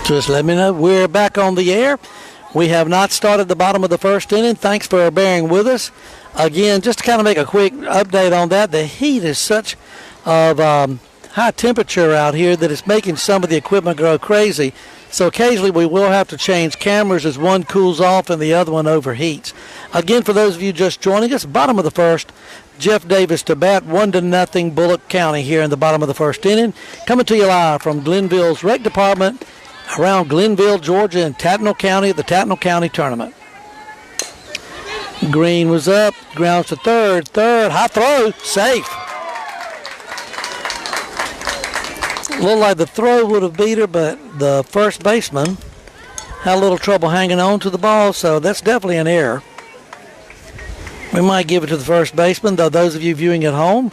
Just let me know. We're back on the air. We have not started the bottom of the first inning. Thanks for bearing with us. Again, just to kind of make a quick update on that, the heat is such of high temperature out here that it's making some of the equipment go crazy. So occasionally we will have to change cameras as one cools off and the other one overheats. Again, for those of you just joining us, bottom of the first, Jeff Davis to bat, 1-0 Bulloch County here in the bottom of the first inning. Coming to you live from Glenville's Rec Department around Glenville, Georgia, in Tattnall County at the Tattnall County Tournament. Green was up, grounds to third, high throw, safe. Looked like the throw would have beat her, but the first baseman had a little trouble hanging on to the ball, so that's definitely an error. We might give it to the first baseman, though those of you viewing at home,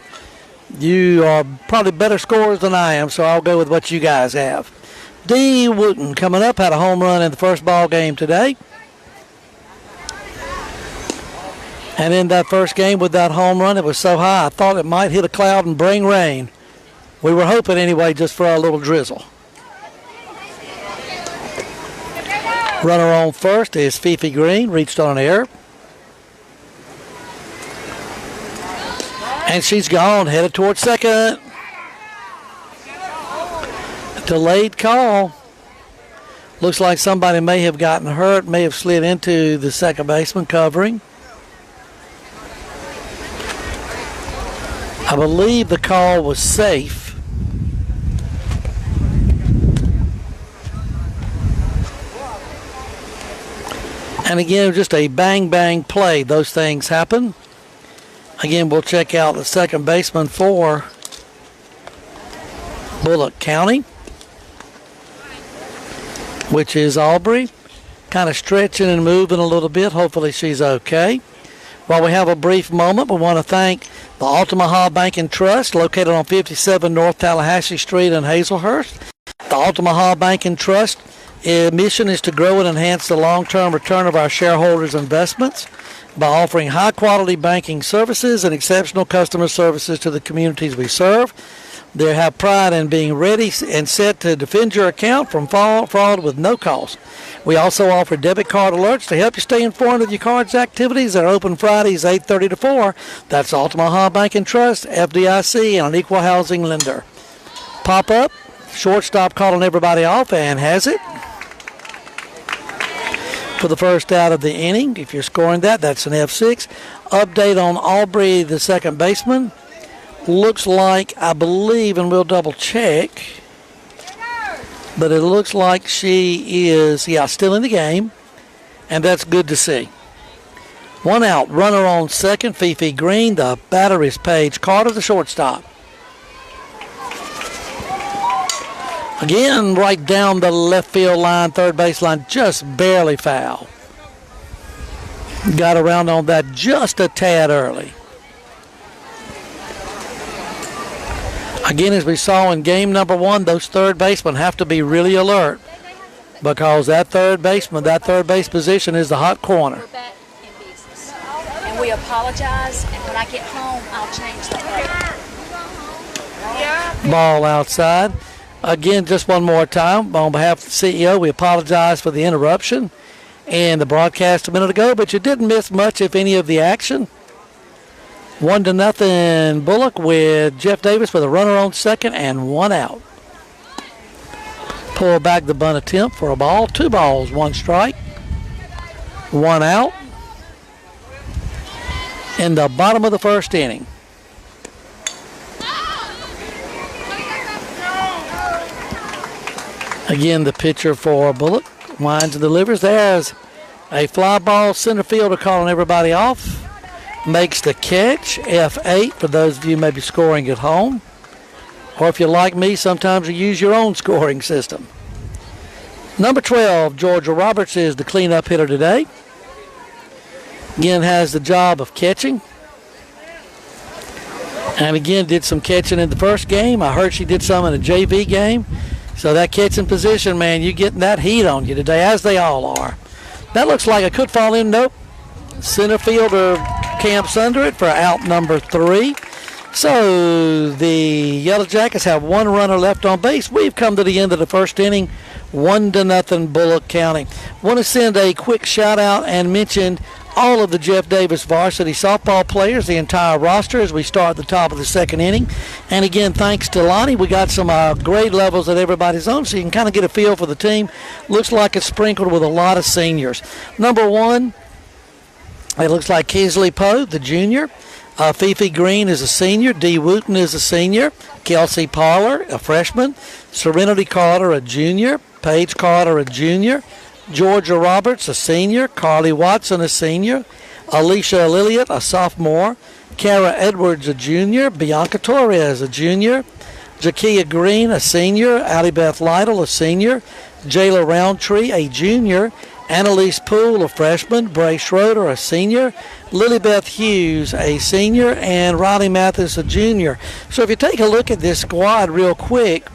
you are probably better scorers than I am, so I'll go with what you guys have. D. Wooten coming up, had a home run in the first ball game today. And in that first game with that home run, it was so high I thought it might hit a cloud and bring rain. We were hoping anyway just for a little drizzle. Runner on first is Fifi Green, reached on an error. And she's gone, headed towards second. Delayed call. Looks like somebody may have gotten hurt, may have slid into the second baseman covering. I believe the call was safe. And again, just a bang-bang play. Those things happen. Again, we'll check out the second baseman for Bulloch County, which is Aubrey. Kind of stretching and moving a little bit. Hopefully she's okay. While we have a brief moment, we want to thank the Altamaha Bank and Trust, located on 57 North Tallahassee Street in Hazelhurst. The Altamaha Bank and Trust mission is to grow and enhance the long-term return of our shareholders' investments by offering high-quality banking services and exceptional customer services to the communities we serve. They have pride in being ready and set to defend your account from fraud with no cost. We also offer debit card alerts to help you stay informed of your card's activities. They're open Fridays 8:30 to 4. That's Altamaha Bank and Trust, FDIC, and an equal housing lender. Pop up, shortstop calling everybody off, and has it. For the first out of the inning, if you're scoring that, that's an F6. Update on Aubrey, the second baseman. Looks like, I believe, and we'll double check, but it looks like she is, still in the game, and that's good to see. One out, runner on second, Fifi Green. The batter is Paige Carter, the shortstop. Again, right down the left field line, third base line, just barely foul. Got around on that just a tad early. Again, as we saw in game number one, those third basemen have to be really alert because that third baseman, that third base position is the hot corner. And we apologize, and when I get home, I'll change that. Ball outside. Again, just one more time, on behalf of the CEO, we apologize for the interruption and the broadcast a minute ago, but you didn't miss much, if any, of the action. 1-0 Bulloch with Jeff Davis with a runner on second and one out. Pull back the bunt attempt for a ball. 2 balls, 1 strike, 1 out in the bottom of the first inning. Again, the pitcher for Bulloch winds and delivers. There's a fly ball. Center fielder calling everybody off. Makes the catch, F8, for those of you maybe scoring at home. Or if you're like me, sometimes you use your own scoring system. Number 12, Georgia Roberts, is the cleanup hitter today. Again, has the job of catching. And again, did some catching in the first game. I heard she did some in a JV game. So that catching position, man, you're getting that heat on you today, as they all are. That looks like it could fall in. Nope. Center fielder camps under it for out number 3. So the Yellow Jackets have one runner left on base. We've come to the end of the first inning, 1-0 Bulloch County. Want to send a quick shout out and mention all of the Jeff Davis varsity softball players, the entire roster, as we start at the top of the second inning. And again, thanks to Lonnie, we got some grade levels that everybody's on, so you can kind of get a feel for the team. Looks like it's sprinkled with a lot of seniors. Number one, it looks like Kisley Poe, the junior. Fifi Green is a senior. Dee Wooten is a senior. Kelsey Parler, a freshman. Serenity Carter, a junior. Paige Carter, a junior. Georgia Roberts, a senior. Carly Watson, a senior. Alicia Lilliot, a sophomore. Kara Edwards, a junior. Bianca Torres, a junior. Jakia Green, a senior. Allie Beth Lytle, a senior. Jayla Roundtree, a junior. Annalise Poole, a freshman. Bray Schroeder, a senior. Lilybeth Hughes, a senior. And Riley Mathis, a junior. So if you take a look at this squad real quick,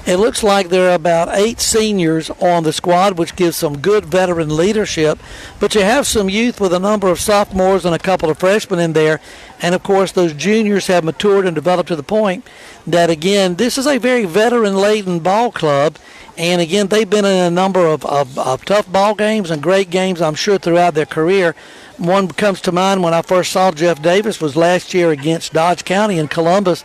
it looks like there are about 8 seniors on the squad, which gives some good veteran leadership. But you have some youth with a number of sophomores and a couple of freshmen in there. And, of course, those juniors have matured and developed to the point that, again, this is a very veteran-laden ball club. And, again, they've been in a number of tough ball games and great games, I'm sure, throughout their career. One comes to mind when I first saw Jeff Davis was last year against Dodge County in Columbus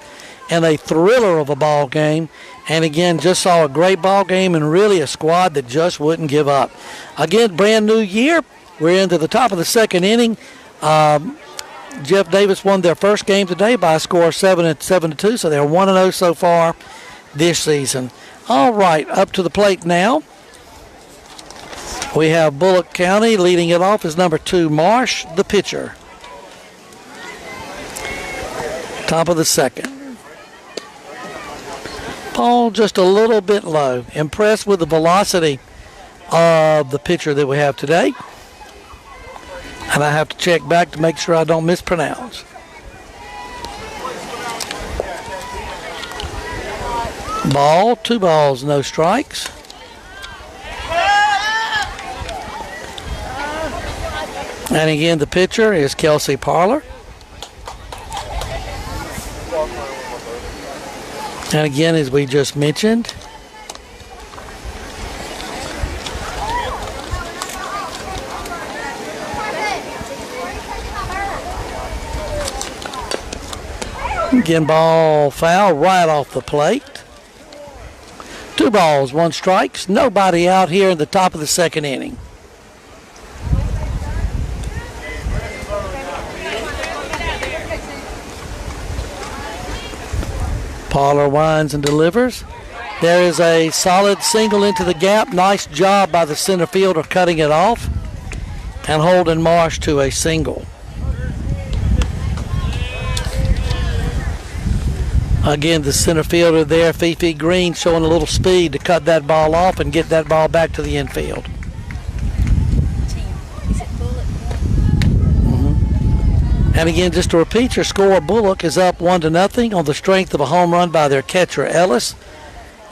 in a thriller of a ball game. And, again, just saw a great ball game and really a squad that just wouldn't give up. Again, brand new year. We're into the top of the second inning. Jeff Davis won their first game today by a score of 7-2, so they're 1-0 so far this season. All right, up to the plate now. We have Bulloch County leading it off is number 2, Marsh, the pitcher. Top of the second. Ball just a little bit low. Impressed with the velocity of the pitcher that we have today. And I have to check back to make sure I don't mispronounce. Ball, 2 balls, no strikes. And again, the pitcher is Kelsey Parler. And again, as we just mentioned, again, ball foul right off the plate. 2 balls, 1 strikes. Nobody out here in the top of the second inning. Parler winds and delivers. There is a solid single into the gap. Nice job by the center fielder cutting it off and holding Marsh to a single. Again, the center fielder there, Fifi Green, showing a little speed to cut that ball off and get that ball back to the infield. And again, just to repeat your score, Bulloch is up 1-0 on the strength of a home run by their catcher, Ellis.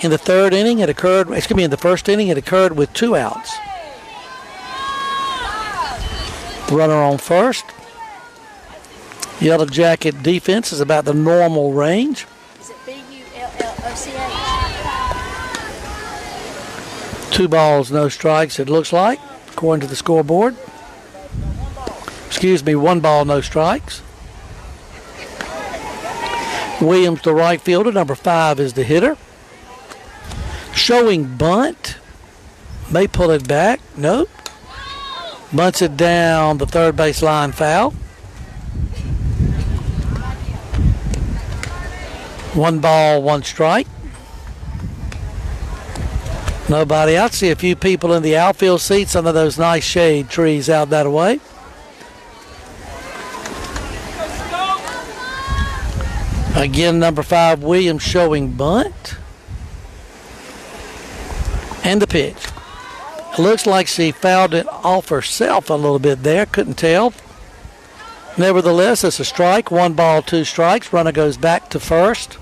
In the third inning, in the first inning, it occurred with 2 outs. Runner on first. Yellow Jacket defense is about the normal range. Is it B-U-L-L-O-C-H? 2 balls, no strikes, it looks like, according to the scoreboard. 1 ball, no strikes. Williams, the right fielder. Number 5 is the hitter. Showing bunt. May pull it back. Nope. Bunts it down the third base line, foul. 1 ball, 1 strike. Nobody out. See a few people in the outfield seats under those nice shade trees out that way. Again, number 5, Williams, showing bunt. And the pitch. It looks like she fouled it off herself a little bit there. Couldn't tell. Nevertheless, it's a strike. 1 ball, 2 strikes. Runner goes back to first.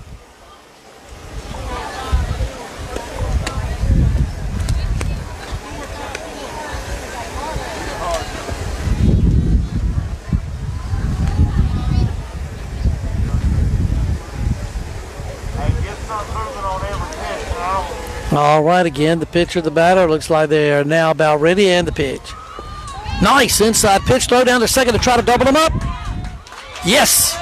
All right, again, the pitcher, the batter, looks like they are now about ready, and the pitch. Nice inside pitch, throw down to second to try to double them up. Yes.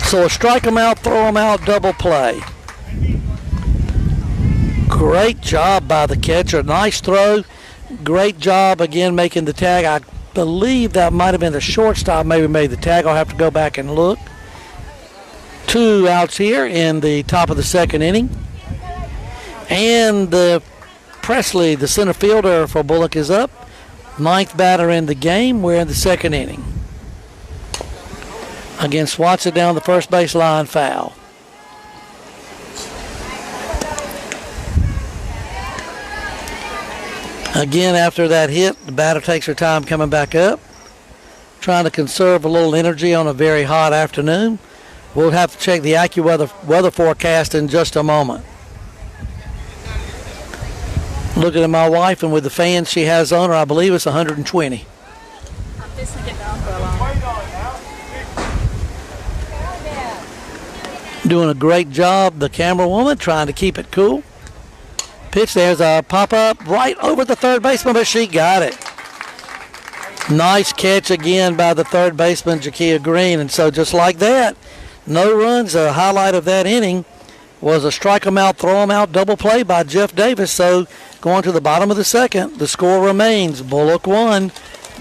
So a strike them out, throw them out, double play. Great job by the catcher. Nice throw. Great job again making the tag. I believe that might have been the shortstop maybe made the tag. I'll have to go back and look. 2 outs here in the top of the second inning. And Presley, the center fielder for Bulloch, is up. 9th batter in the game. We're in the second inning. Again, swats it down the first base line, foul. Again, after that hit, the batter takes her time coming back up, trying to conserve a little energy on a very hot afternoon. We'll have to check the AccuWeather weather forecast in just a moment. Looking at my wife, and with the fan she has on her, I believe it's 120. I'm fixing to get the umbrella on. Doing a great job, the camera woman, trying to keep it cool. Pitch, there's a pop-up right over the third baseman, but she got it. Nice catch again by the third baseman, Jakia Green. And so just like that, no runs. A highlight of that inning was a strike 'em out, throw 'em out double play by Jeff Davis. So going to the bottom of the second, the score remains Bulloch 1,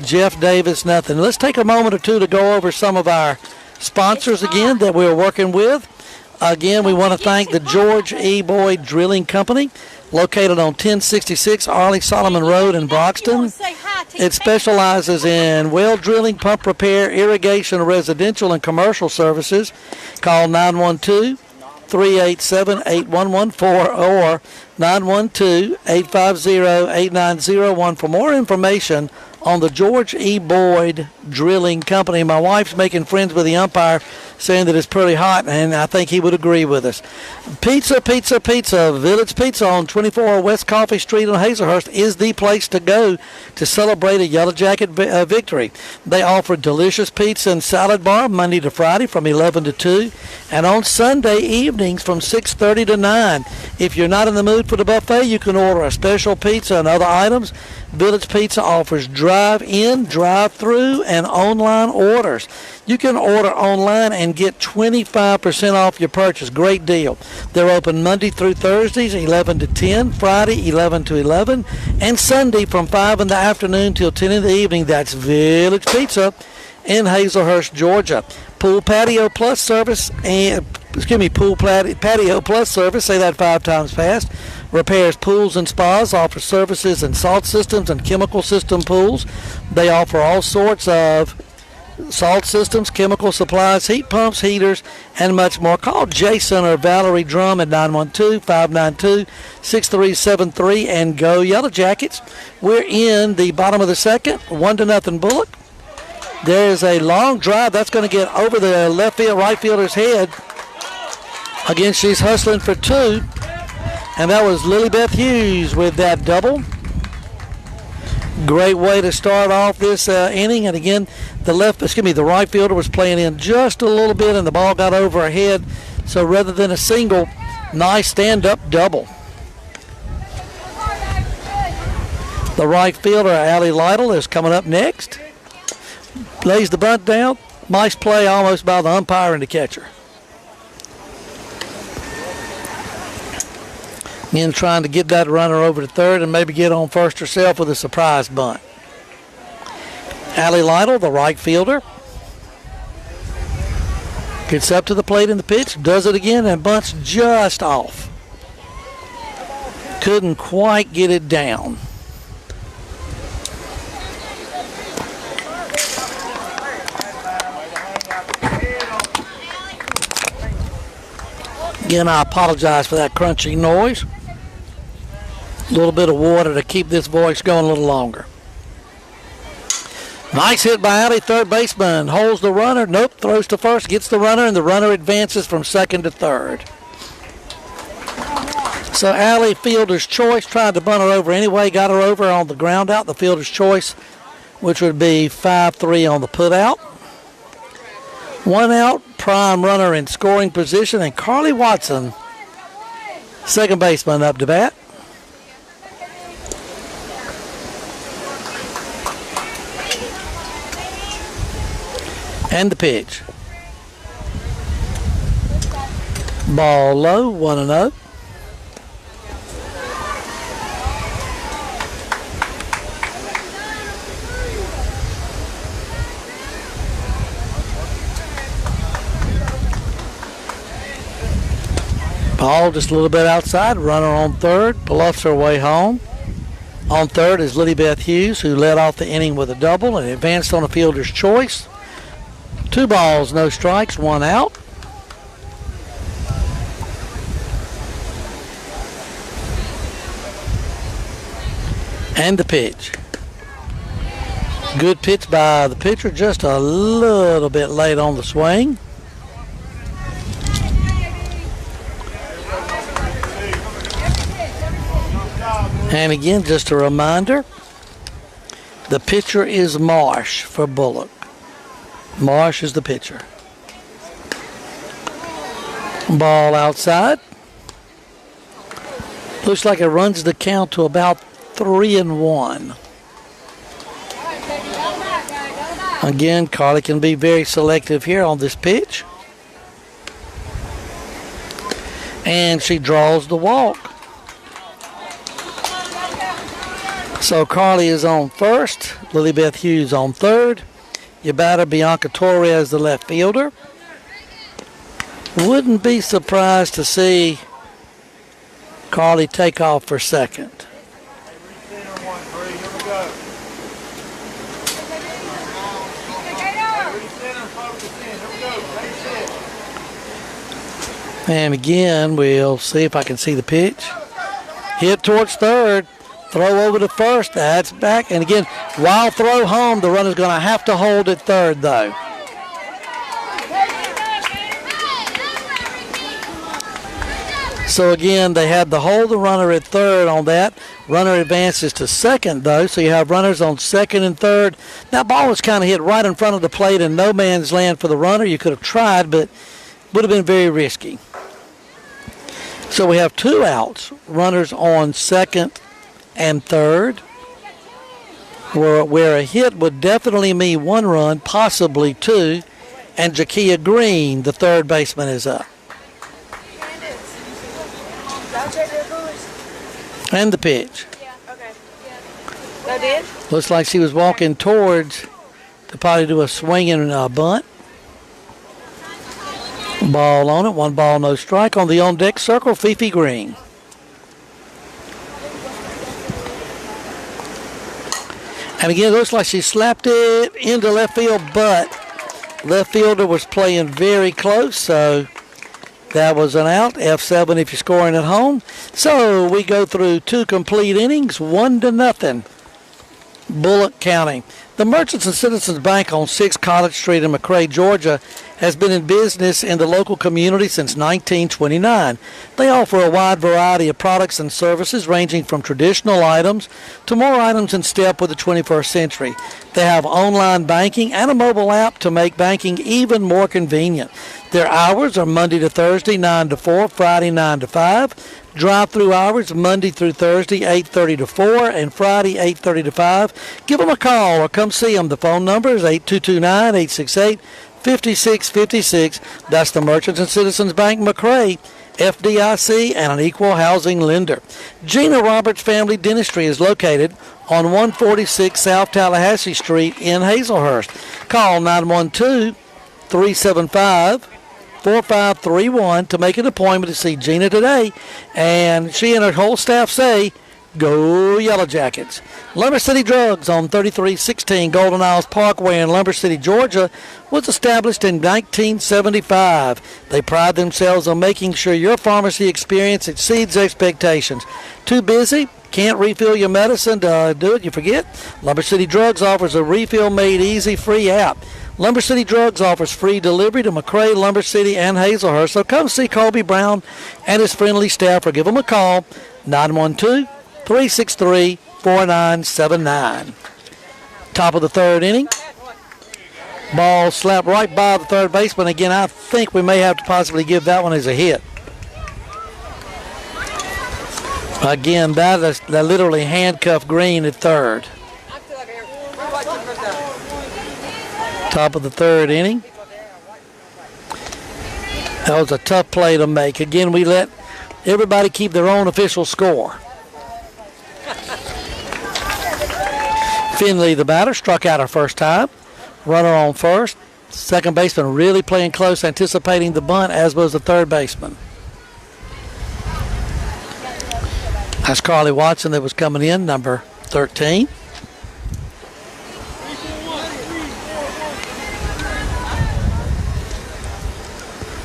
Jeff Davis nothing. Let's take a moment or two to go over some of our sponsors again that we're working with. Again, we want to thank the George E. Boyd Drilling Company, located on 1066 Arlie Solomon Road in Broxton. It specializes in well drilling, pump repair, irrigation, residential, and commercial services. Call 912-387-8114 or 912-850-8901 for more information on the George E. Boyd Drilling Company. My wife's making friends with the umpire, saying that it's pretty hot, and I think he would agree with us. Pizza, Pizza, Pizza. Village Pizza on 24 West Coffee Street in Hazelhurst is the place to go to celebrate a Yellow Jacket victory. They offer delicious pizza and salad bar Monday to Friday from 11 to 2, and on Sunday evenings from 6:30 to 9. If you're not in the mood for the buffet, you can order a special pizza and other items. Village Pizza offers drive-in, drive-through, and online orders. You can order online and get 25% off your purchase. Great deal. They're open Monday through Thursdays, 11 to 10, Friday, 11 to 11, and Sunday from 5 in the afternoon till 10 in the evening. That's Village Pizza in Hazelhurst, Georgia. Pool Patio Plus service Pool Patio Plus service, say that 5 times fast, repairs pools and spas, offers services in salt systems and chemical system pools. They offer all sorts of salt systems, chemical supplies, heat pumps, heaters, and much more. Call Jason or Valerie Drum at 912-592-6373 and go Yellow Jackets. We're in the bottom of the second, 1-0 Bulloch. There's a long drive that's going to get over the left field, right fielder's head. Again, she's hustling for 2, and that was Lilybeth Hughes with that double. Great way to start off this inning. And again, the right fielder was playing in just a little bit, and the ball got over her head. So rather than a single, nice stand-up double. The right fielder, Allie Lytle, is coming up next. Lays the bunt down. Nice play almost by the umpire and the catcher. Again, trying to get that runner over to third and maybe get on first herself with a surprise bunt. Allie Lytle, the right fielder, gets up to the plate in the pitch, does it again, and bunts just off. Couldn't quite get it down. Again, I apologize for that crunching noise. A little bit of water to keep this voice going a little longer. Nice hit by Allie, third baseman. Holds the runner. Nope, throws to first, gets the runner, and the runner advances from second to third. So Allie, fielder's choice, tried to bunt her over anyway, got her over on the ground out. The fielder's choice, which would be 5-3 on the put out. 1 out, prime runner in scoring position, and Carly Watson Second baseman up to bat. And the pitch. Ball low, 1-0. Ball just a little bit outside. Runner on third. Bulloch's her way home. On third is Lilybeth Hughes, who led off the inning with a double and advanced on a fielder's choice. 2 balls, no strikes, 1 out. And the pitch. Good pitch by the pitcher, just a little bit late on the swing. And again, just a reminder, the pitcher is Marsh for Bulloch. Marsh is the pitcher. Ball outside. Looks like it runs the count to about 3-1. Again, Carly can be very selective here on this pitch. And she draws the walk. So Carly is on first, Lilybeth Hughes on third. Your batter, Bianca Torres, the left fielder. Wouldn't be surprised to see Carly take off for second. And again, we'll see if I can see the pitch. Hit towards third. Throw over to first. That's back. And again, wild throw home. The runner's going to have to hold at third, though. So again, they had to hold the runner at third on that. Runner advances to second, though, so you have runners on second and third. That ball was kind of hit right in front of the plate in no man's land for the runner. You could have tried, but would have been very risky. So we have 2 outs. Runners on second and third, where a hit would definitely mean 1 run, possibly 2, and Jakia Green, the third baseman, is up. And the pitch. Looks like she was walking towards to probably do a swinging bunt. Ball on it, 1 ball, no strike. On the on-deck circle, Fifi Green. And again, it looks like she slapped it into left field, but left fielder was playing very close, so that was an out. F7 if you're scoring at home. So we go through 2 complete innings, 1-0. Bulloch County. The Merchants and Citizens Bank on 6 College Street in McRae, Georgia, has been in business in the local community since 1929. They offer a wide variety of products and services ranging from traditional items to more items in step with the 21st century. They have online banking and a mobile app to make banking even more convenient. Their hours are Monday to Thursday, 9 to 4, Friday, 9 to 5. Drive-through hours Monday through Thursday, 8:30 to 4, and Friday, 8:30 to 5. Give them a call or come see them. The phone number is 8229-868-5656. That's the Merchants and Citizens Bank McRae, FDIC, and an equal housing lender. Gina Roberts Family Dentistry is located on 146 South Tallahassee Street in Hazelhurst. Call 912-375-4531 to make an appointment to see Gina today. And she and her whole staff say, go Yellow Jackets. Lumber City Drugs on 3316 Golden Isles Parkway in Lumber City, Georgia, was established in 1975. They pride themselves on making sure your pharmacy experience exceeds expectations. Too busy? Can't refill your medicine to do it? You forget? Lumber City Drugs offers a refill made easy free app. Lumber City Drugs offers free delivery to McRae, Lumber City, and Hazelhurst. So come see Colby Brown and his friendly staff or give them a call, 912-363-4979. Top of the third inning. Ball slapped right by the third baseman. Again, I think we may have to possibly give that one as a hit. Again, that literally handcuffed Green at third. Top of the third inning. That was a tough play to make. Again, we let everybody keep their own official score. Finley, the batter, struck out her first time. Runner on first. Second baseman really playing close, anticipating the bunt, as was the third baseman. That's Carly Watson that was coming in, number 13.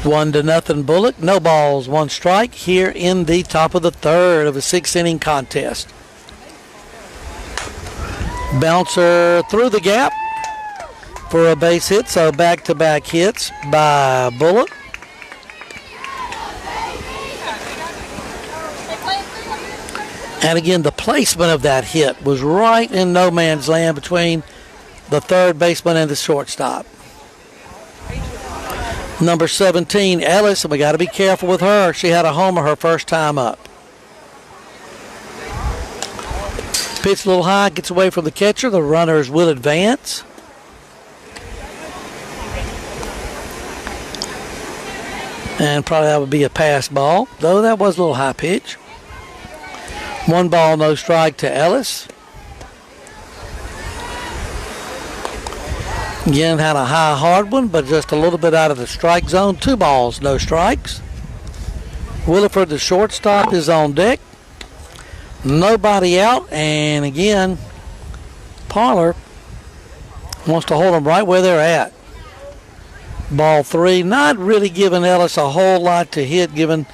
One to nothing Bulloch. No balls, one strike here in the top of the third of a 6-inning contest. Bouncer through the gap for a base hit, so back-to-back hits by Bulloch. And again, the placement of that hit was right in no man's land between the third baseman and the shortstop. Number 17, Ellis, and we got to be careful with her. She had a homer her first time up. Pitch a little high, gets away from the catcher. The runners will advance. And probably that would be a pass ball, though that was a little high pitch. 1 ball, no strike to Ellis. Again, had a high hard one, but just a little bit out of the strike zone. 2 balls, no strikes. Williford, the shortstop, is on deck. Nobody out, and again, Parler wants to hold them right where they're at. Ball 3, not really giving Ellis a whole lot to hit, given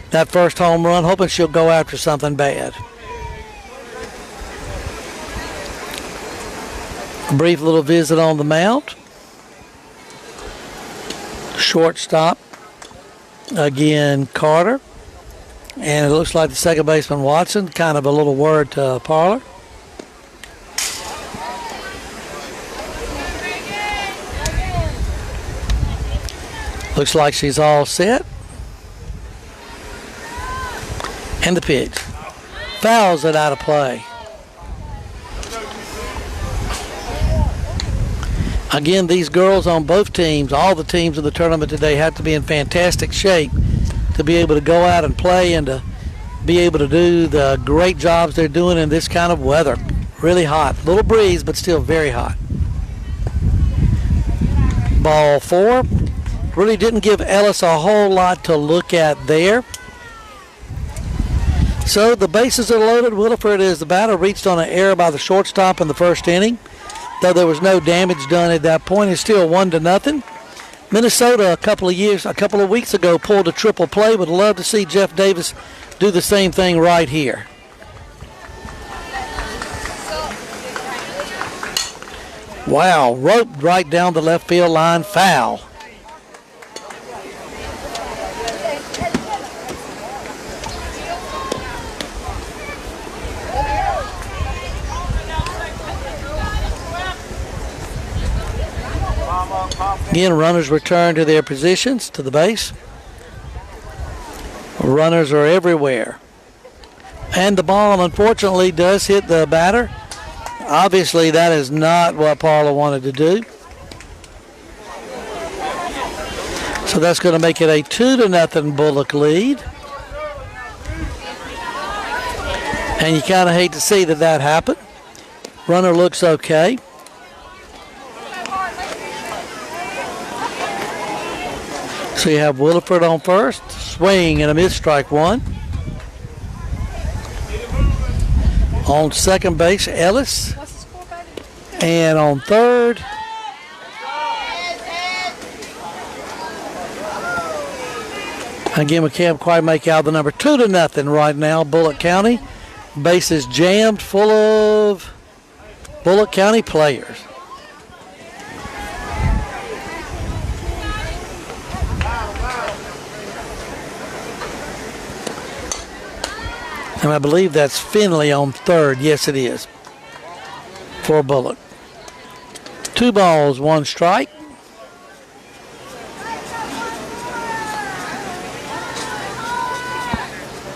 that first home run, hoping she'll go after something bad. A brief little visit on the mound. Shortstop, again, Carter. And it looks like the second baseman, Watson, kind of a little word to Parler. Looks like she's all set. And the pitch. Fouls it out of play. Again, these girls on both teams, all the teams in the tournament today, have to be in fantastic shape to be able to go out and play and to be able to do the great jobs they're doing in this kind of weather. Really hot. Little breeze, but still very hot. Ball 4. Really didn't give Ellis a whole lot to look at there. So the bases are loaded. Williford, as the batter, reached on an error by the shortstop in the first inning. Though there was no damage done at that point, it's still 1-0. Minnesota a couple of weeks ago pulled a triple play. Would love to see Jeff Davis do the same thing right here. Wow, roped right down the left field line, foul. Again, runners return to their positions, to the base. Runners are everywhere. And the ball, unfortunately, does hit the batter. Obviously, that is not what Parler wanted to do. So that's going to make it a 2-0 Bulloch lead. And you kind of hate to see that happen. Runner looks okay. So you have Williford on first, swing and a miss, strike 1. On second base, Ellis. And on third, again, we can't quite make out the number. 2-0 right now, Bulloch County. Bases jammed full of Bulloch County players. And I believe that's Finley on third. Yes, it is. For Bulloch. 2 balls, 1 strike.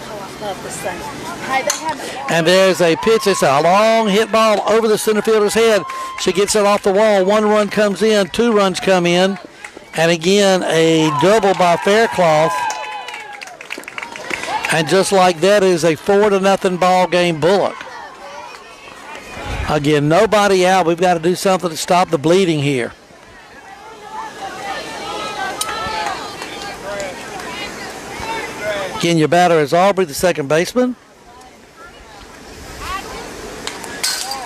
Oh, I love this thing. Hey, they haven't. And there's a pitch. It's a long hit ball over the center fielder's head. She gets it off the wall. 1 run comes in. 2 runs come in. And again, a double by Faircloth. And just like that is a 4-0 ball game, Bulloch. Again, nobody out. We've got to do something to stop the bleeding here. Again, your batter is Aubrey, the second baseman.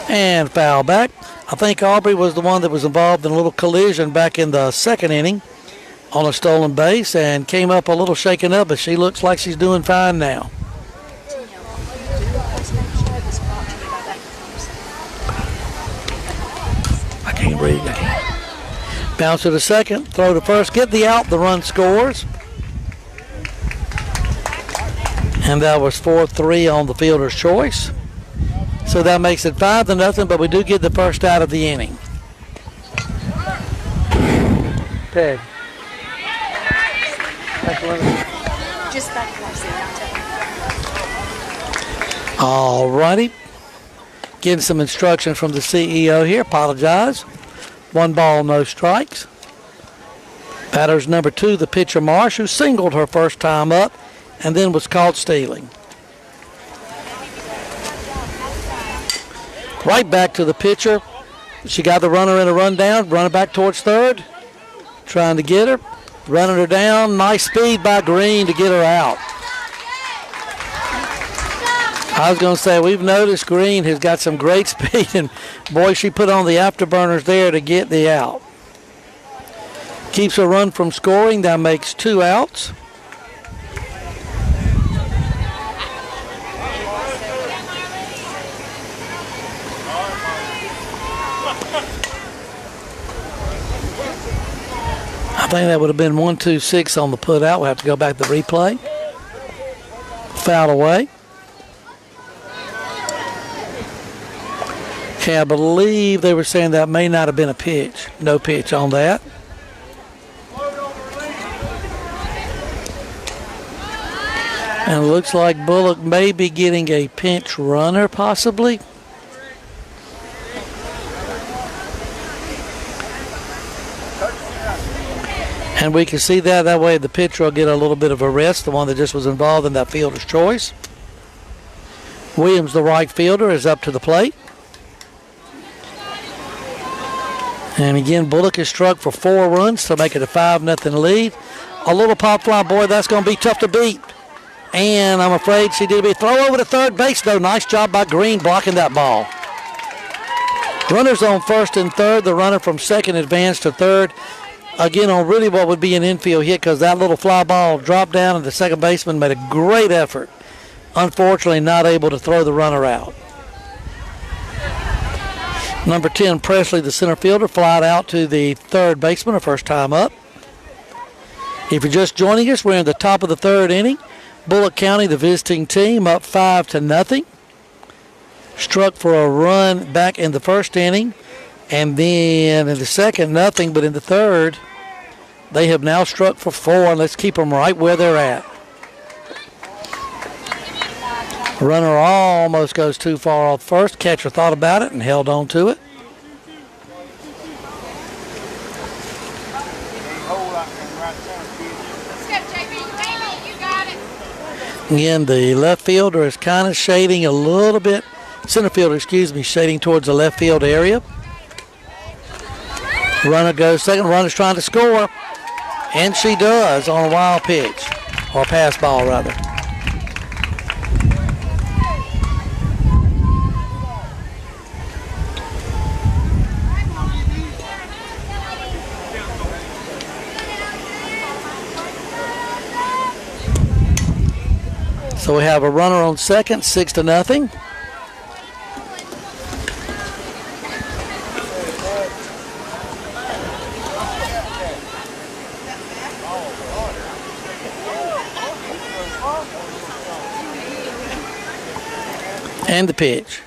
And foul back. I think Aubrey was the one that was involved in a little collision back in the second inning on a stolen base and came up a little shaken up, but she looks like she's doing fine now. I can't read that. Bounce to the second, throw to first, get the out, the run scores. And that was 4-3 on the fielder's choice. So that makes it 5-0, but we do get the first out of the inning. Peg. Just back All righty. Getting some instruction from the CEO here. Apologize. 1 ball, no strikes. Batter's number 2, the pitcher Marsh, who singled her first time up and then was caught stealing. Right back to the pitcher. She got the runner in a rundown, running back towards third. Trying to get her. Running her down. Nice speed by Green to get her out. I was going to say, we've noticed Green has got some great speed, and boy, she put on the afterburners there to get the out. Keeps a run from scoring. That makes 2 outs. I think that would have been 1-2-6 on the put out. We'll have to go back to the replay. Foul away. Okay, I believe they were saying that may not have been a pitch. No pitch on that. And it looks like Bulloch may be getting a pinch runner, possibly. And we can see that. That way the pitcher will get a little bit of a rest, the one that just was involved in that fielder's choice. Williams, the right fielder, is up to the plate. And again, Bulloch is struck for 4 runs to make it a 5-0 lead. A little pop fly, boy, that's going to be tough to beat. And I'm afraid she did a throw over to third base, though. Nice job by Green blocking that ball. Runners on first and third. The runner from second advanced to third. Again, on really what would be an infield hit, because that little fly ball dropped down and the second baseman made a great effort. Unfortunately, not able to throw the runner out. Number 10, Presley, the center fielder, flied out to the third baseman, her first time up. If you're just joining us, we're in the top of the third inning. Bulloch County, the visiting team, up 5-0. Struck for a run back in the first inning. And then in the second, nothing, but in the third, they have now struck for 4. Let's keep them right where they're at. Runner almost goes too far off first. Catcher thought about it and held on to it. Again, the left fielder is kind of shading a little bit. Center fielder, shading towards the left field area. Runner goes second. Runner's trying to score. And she does on a wild pitch. Or pass ball, rather. So we have a runner on second, 6-0. And the pitch.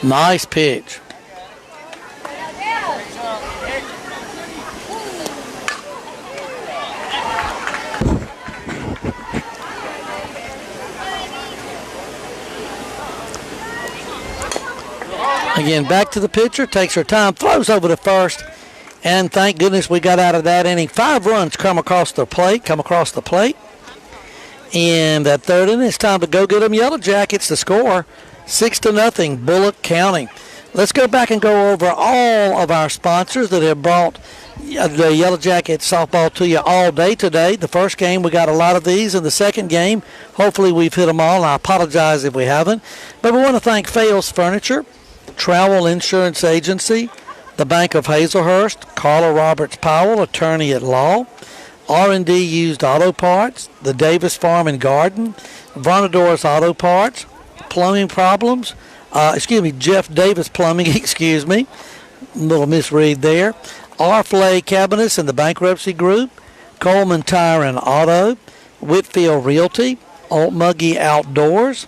Nice pitch. Again, back to the pitcher, takes her time, throws over to first, and thank goodness we got out of that inning. 5 runs come across the plate. In that third inning, it's time to go get them Yellow Jackets. The score, 6-0, Bulloch County. Let's go back and go over all of our sponsors that have brought the Yellow Jackets softball to you all day today. The first game, we got a lot of these. In the second game, hopefully we've hit them all, and I apologize if we haven't. But we want to thank Fales Furniture, Travel Insurance Agency, the Bank of Hazelhurst, Carla Roberts Powell, attorney at law, R&D Used Auto Parts, the Davis Farm and Garden, Vonador's Auto Parts, Plumbing Problems, Jeff Davis Plumbing, little misread there, R-Flay Cabinets and the Bankruptcy Group, Coleman Tire and Auto, Whitfield Realty, Old Muggy Outdoors.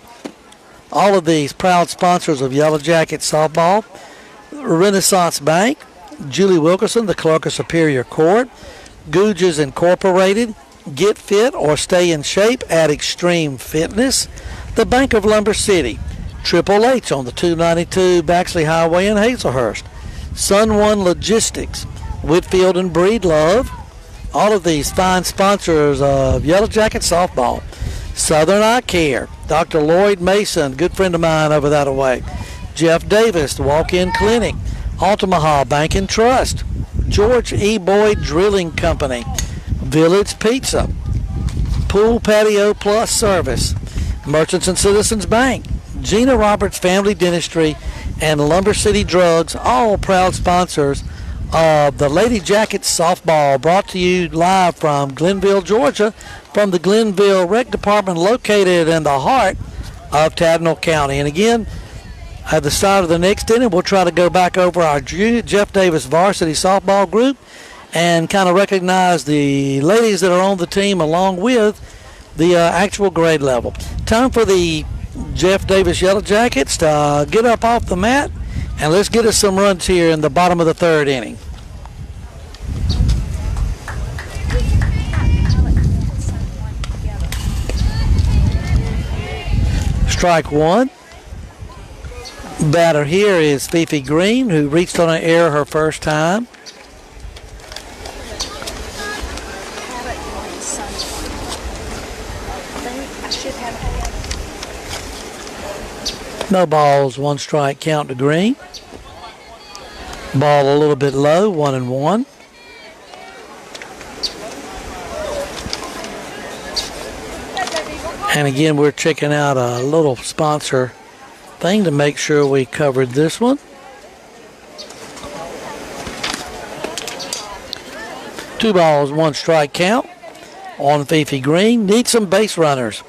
All of these proud sponsors of Yellow Jackets softball. Renaissance Bank, Julie Wilkerson, the Clerk of Superior Court, Googes Incorporated, Get Fit or Stay in Shape at Extreme Fitness, the Bank of Lumber City, Triple H on the 292 Baxley Highway in Hazelhurst, Sun One Logistics, Whitfield and Breedlove. All of these fine sponsors of Yellow Jacket softball. Southern Eye Care, Dr. Lloyd Mason, good friend of mine over that way, Jeff Davis, the Walk-In Clinic, Altamaha Bank and Trust, George E. Boyd Drilling Company, Village Pizza, Pool Patio Plus Service, Merchants and Citizens Bank, Gina Roberts Family Dentistry, and Lumber City Drugs, all proud sponsors of the Lady Jackets softball, brought to you live from Glenville, Georgia, from the Glenville Rec Department located in the heart of Tadnall County. And again, at the start of the next inning, we'll try to go back over our Jeff Davis varsity softball group and kind of recognize the ladies that are on the team along with the actual grade level. Time for the Jeff Davis Yellow Jackets to get up off the mat, and let's get us some runs here in the bottom of the third inning. Strike one. Batter here is Fifi Green, who reached on an error her first time. No balls, 1 strike count to Green. Ball a little bit low, 1-1. And again, we're checking out a little sponsor thing to make sure we covered this one. 2 balls, 1 strike count on Fifi Green. Need some base runners.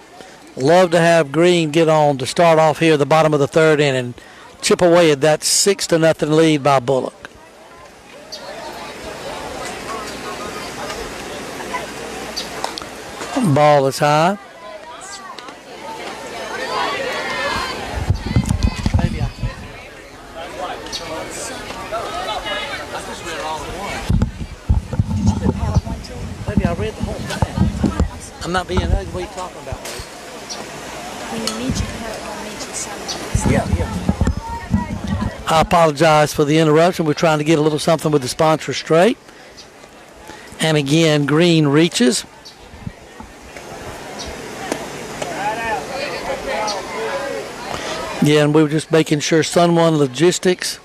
Love to have Green get on to start off here at the bottom of the third inning and chip away at that 6-0 lead by Bulloch. Ball is high. Maybe I read the whole thing. I'm not being ugly. What are you talking about, baby? When you mention her, I'll mention something. Yeah. I apologize for the interruption. We're trying to get a little something with the sponsor straight. And again, Green reaches. Yeah, and we were just making sure Sun One Logistics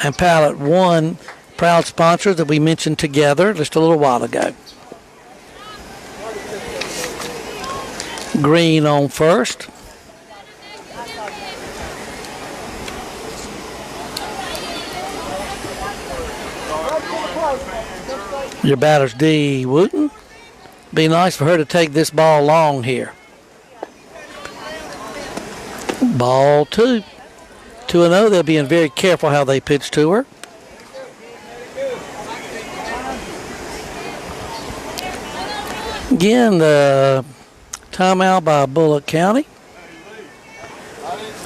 and Pallet One, proud sponsors that we mentioned together just a little while ago. Green on first. Your batter's D. Wooten. Be nice for her to take this ball long here. Ball 2. 2-0. They're being very careful how they pitch to her. Again, the timeout by Bulloch County.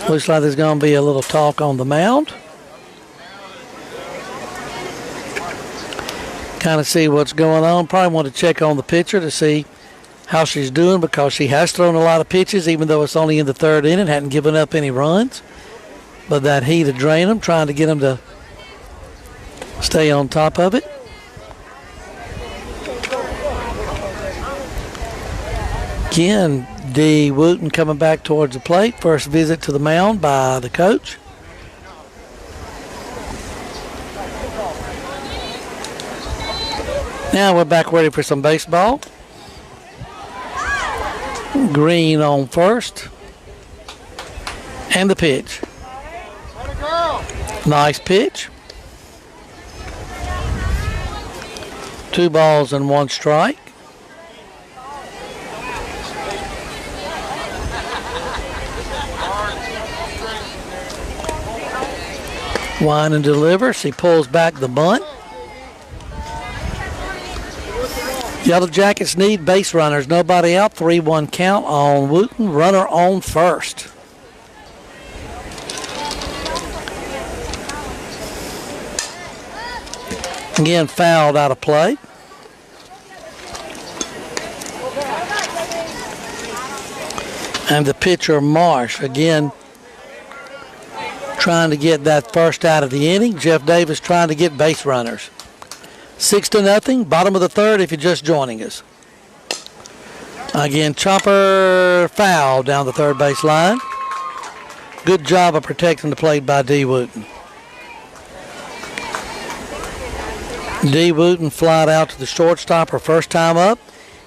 Looks like there's going to be a little talk on the mound. Kind of see what's going on. Probably want to check on the pitcher to see how she's doing, because she has thrown a lot of pitches, even though it's only in the third inning, hadn't given up any runs. but that heat to drain them, trying to get them to stay on top of it. Again, D. Wooten coming back towards the plate. First visit to the mound by the coach. Now we're back ready for some baseball. Green on first. And the pitch. Nice pitch. 2 balls and 1 strike. Wind and delivers. He pulls back the bunt. Yellow Jackets need base runners. Nobody out. 3-1 count on Wooten. Runner on first. Again, fouled out of play. And the pitcher, Marsh, again trying to get that first out of the inning. Jeff Davis trying to get base runners. 6-0, bottom of the third if you're just joining us. Again, chopper foul down the third base line. Good job of protecting the plate by D. Wooten. D. Wooten flied out to the shortstop her first time up.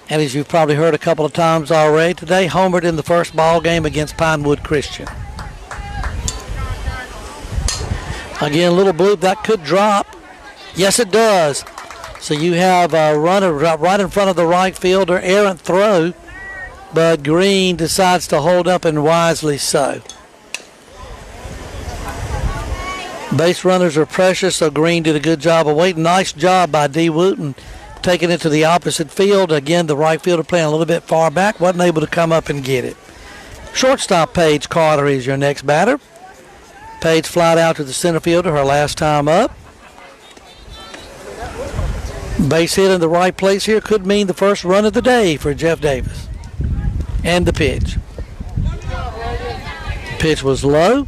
And as you've probably heard a couple of times already today, homered in the first ball game against Pinewood Christian. Again, little bloop, that could drop. Yes, it does. So you have a runner right in front of the right fielder, errant throw, but Green decides to hold up, and wisely so. Base runners are precious, so Green did a good job of waiting. Nice job by D. Wooten taking it to the opposite field. Again, the right fielder playing a little bit far back, wasn't able to come up and get it. Shortstop Paige Carter is your next batter. Paige flied out to the center fielder her last time up. Base hit in the right place here could mean the first run of the day for Jeff Davis. And the pitch. Pitch was low.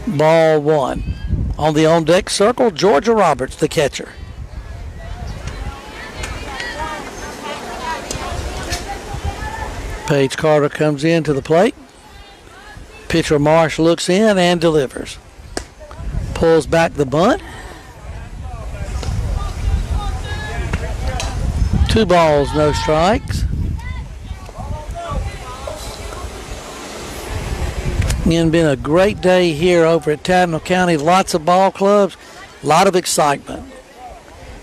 Ball 1. On the on-deck circle, Georgia Roberts, the catcher. Paige Carter comes in to the plate. Pitcher Marsh looks in and delivers. Pulls back the bunt. 2 balls, no strikes. Again, been a great day here over at Tattnall County. Lots of ball clubs, a lot of excitement.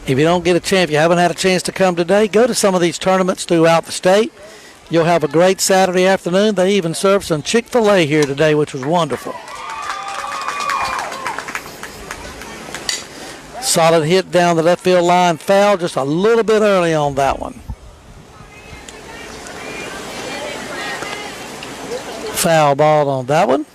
If you don't get a chance, if you haven't had a chance to come today, go to some of these tournaments throughout the state. You'll have a great Saturday afternoon. They even served some Chick-fil-A here today, which was wonderful. Solid hit down the left field line. Foul just a little bit early on that one. Foul ball on that one.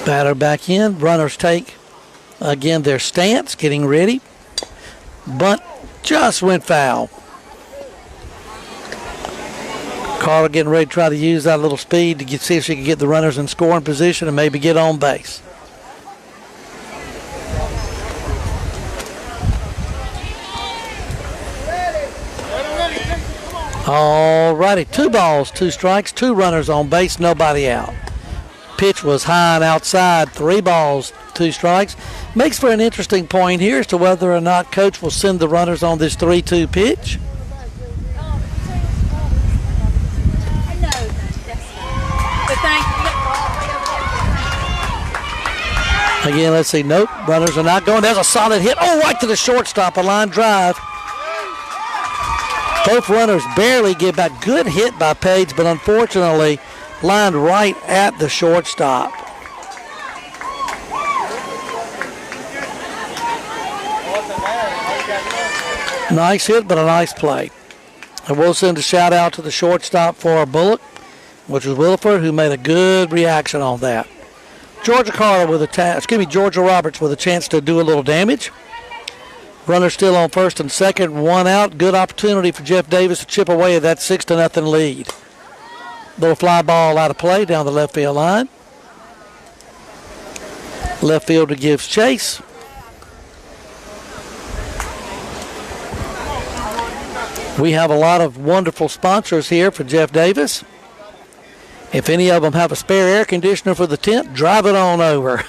Batter back in. Runners take, again, their stance, getting ready. Bunt just went foul. Carter getting ready to try to use that little speed to see if she can get the runners in scoring position and maybe get on base. All righty, 2 balls, 2 strikes, 2 runners on base, nobody out. Pitch was high and outside, 3 balls, 2 strikes. Makes for an interesting point here as to whether or not Coach will send the runners on this 3-2 pitch. Again, let's see. Nope, runners are not going. There's a solid hit. Oh, right to the shortstop, a line drive. Both runners barely get back. Good hit by Paige, but unfortunately lined right at the shortstop. Nice hit, but a nice play. And we'll send a shout out to the shortstop for Bulloch, which was Williford, who made a good reaction on that. Georgia Roberts with a chance to do a little damage. Runner still on first and second, one out. Good opportunity for Jeff Davis to chip away at that 6-0 lead. Little fly ball out of play down the left field line. Left fielder gives chase. We have a lot of wonderful sponsors here for Jeff Davis. If any of them have a spare air conditioner for the tent, drive it on over.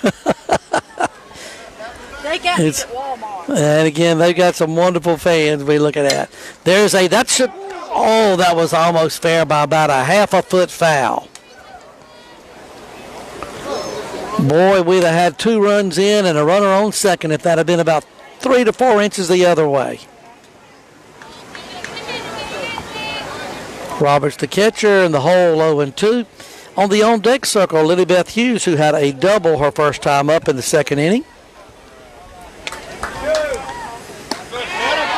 They got it at Walmart. And again, they've got some wonderful fans we look at. That was almost fair by about a half a foot foul. Boy, we'd have had 2 runs in and a runner on second if that had been about 3 to 4 inches the other way. Roberts the catcher in the hole 0-2. On the on-deck circle, Lily Beth Hughes, who had a double her first time up in the second inning.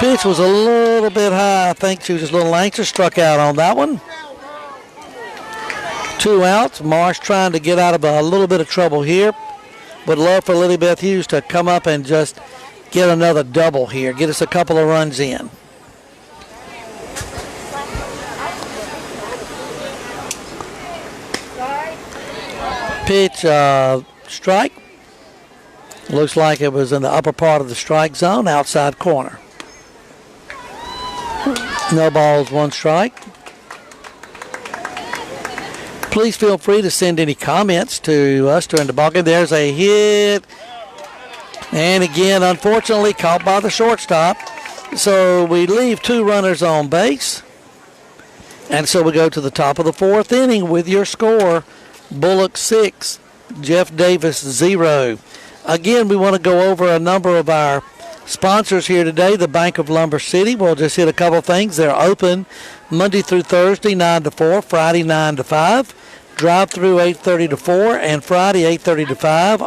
Pitch was a little bit high. I think she was just a little anxious. Struck out on that one. 2 outs. Marsh trying to get out of a little bit of trouble here. Would love for Lily Beth Hughes to come up and just get another double here. Get us a couple of runs in. Pitch, strike. Looks like it was in the upper part of the strike zone, outside corner. No balls, 1 strike. Please feel free to send any comments to us during the ballgame. There's a hit. And again, unfortunately, caught by the shortstop. So we leave 2 runners on base. And so we go to the top of the 4th inning with your score. Bulloch 6, Jeff Davis 0. Again, we want to go over a number of our sponsors here today. The Bank of Lumber City. We'll just hit a couple things. They're open Monday through Thursday 9 to 4, Friday 9 to 5, drive through 8:30 to 4, and Friday 8:30 to 5.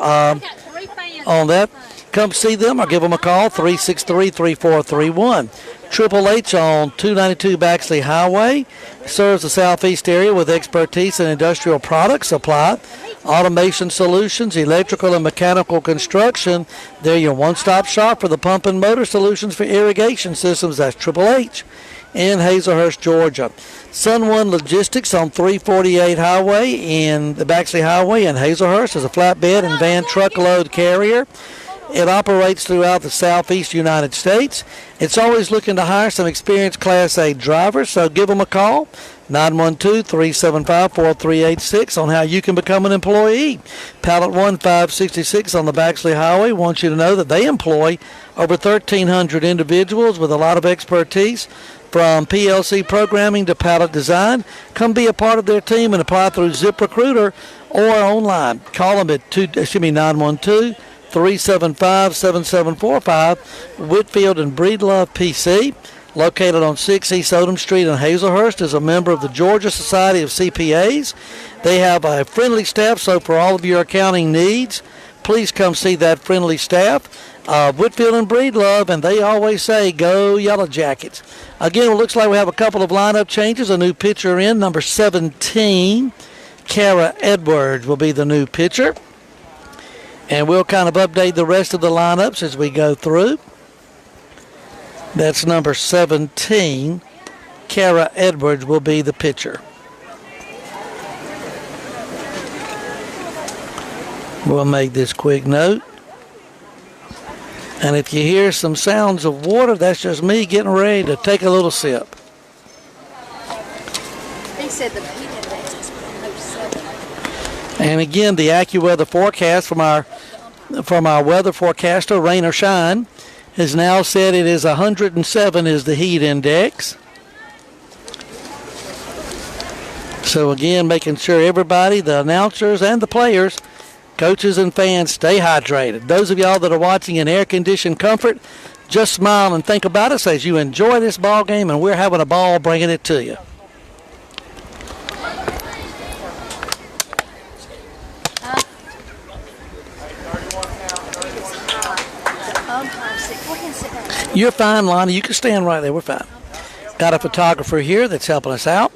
On that, come see them or give them a call 363-3431. Triple H on 292 Baxley Highway serves the southeast area with expertise in industrial product supply, automation solutions, electrical and mechanical construction. They're your one-stop shop for the pump and motor solutions for irrigation systems. That's Triple H in Hazelhurst, Georgia. Sun One Logistics on 348 Highway in the Baxley Highway in Hazelhurst is a flatbed and van truckload carrier. It operates throughout the southeast United States. It's always looking to hire some experienced Class A drivers, so give them a call, 912-375-4386, on how you can become an employee. Pallet 1566 on the Baxley Highway wants you to know that they employ over 1,300 individuals with a lot of expertise, from PLC programming to pallet design. Come be a part of their team and apply through ZipRecruiter or online. Call them at 912-375-7745. Whitfield and Breedlove PC, located on 6 East Odom Street in Hazelhurst, is a member of the Georgia Society of CPAs. They have a friendly staff, so for all of your accounting needs, please come see that friendly staff. Whitfield and Breedlove, and they always say, go Yellow Jackets. Again, it looks like we have a couple of lineup changes. A new pitcher in, number 17, Kara Edwards will be the new pitcher. And we'll kind of update the rest of the lineups as we go through. That's number 17. Kara Edwards will be the pitcher. We'll make this quick note. And if you hear some sounds of water, that's just me getting ready to take a little sip. They said the heat index is 107. And again, the AccuWeather forecast from our weather forecaster, rain or shine, has now said it is 107 is the heat index. So again, making sure everybody, the announcers and the players, coaches and fans, stay hydrated. Those of y'all that are watching in air-conditioned comfort, just smile and think about us as you enjoy this ball game, and we're having a ball bringing it to you. You're fine, Lonnie. You can stand right there. We're fine. Got a photographer here that's helping us out.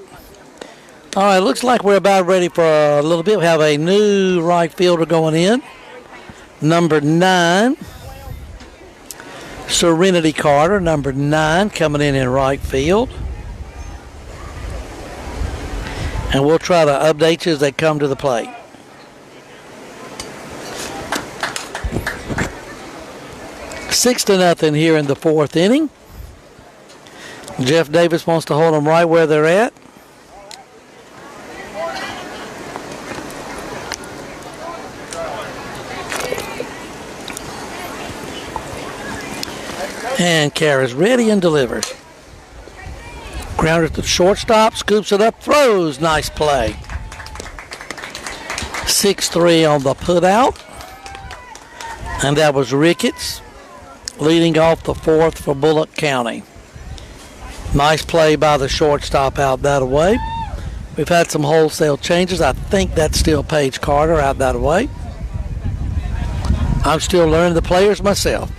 All right, looks like we're about ready for a little bit. We have a new right fielder going in, number 9, Serenity Carter, number 9, coming in right field. And we'll try to update you as they come to the plate. Six to nothing here in the 4th inning. Jeff Davis wants to hold them right where they're at. And Kara's ready and delivers. Grounder to the shortstop, scoops it up, throws. Nice play. 6-3 on the put out. And that was Ricketts leading off the 4th for Bulloch County. Nice play by the shortstop out that way. We've had some wholesale changes. I think that's still Paige Carter out that way. I'm still learning the players myself.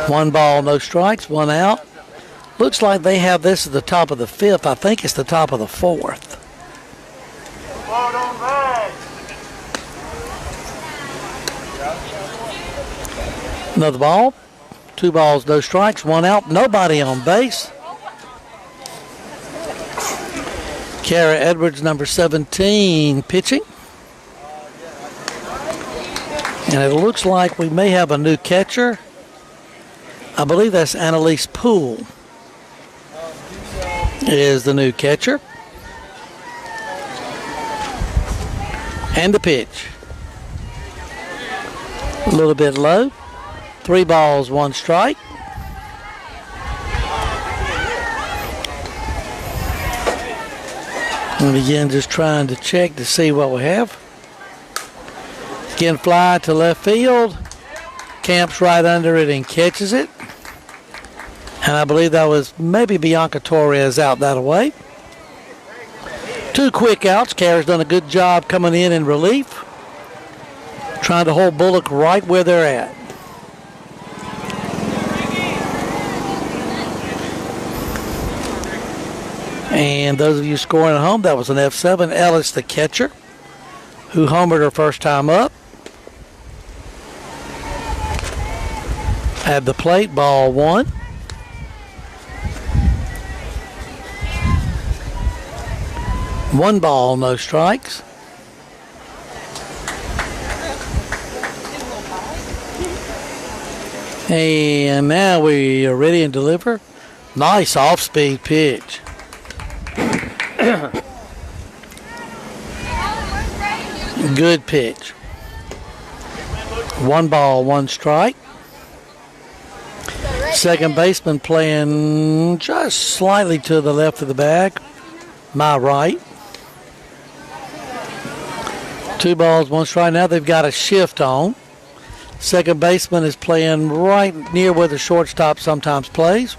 One ball, no strikes, one out. Looks like they have this at the top of the 5th. I think it's the top of the 4th. Another ball. 2 balls, no strikes, one out. Nobody on base. Kara Edwards, number 17, pitching. And it looks like we may have a new catcher. I believe that's Annalise Poole is the new catcher. And the pitch. A little bit low. 3 balls, 1 strike. And again, just trying to check to see what we have. Again, fly to left field. Camps right under it and catches it. And I believe that was maybe Bianca Torres out that way. 2 quick outs. Kara's done a good job coming in relief. Trying to hold Bulloch right where they're at. And those of you scoring at home, that was an F7. Ellis, the catcher, who homered her first time up. At the plate, ball 1. One ball, no strikes. And now we are ready and deliver. Nice off-speed pitch. Good pitch. 1 ball, 1 strike. Second baseman playing just slightly to the left of the bag. My right. 2 balls, 1 strike. Now they've got a shift on. Second baseman is playing right near where the shortstop sometimes plays.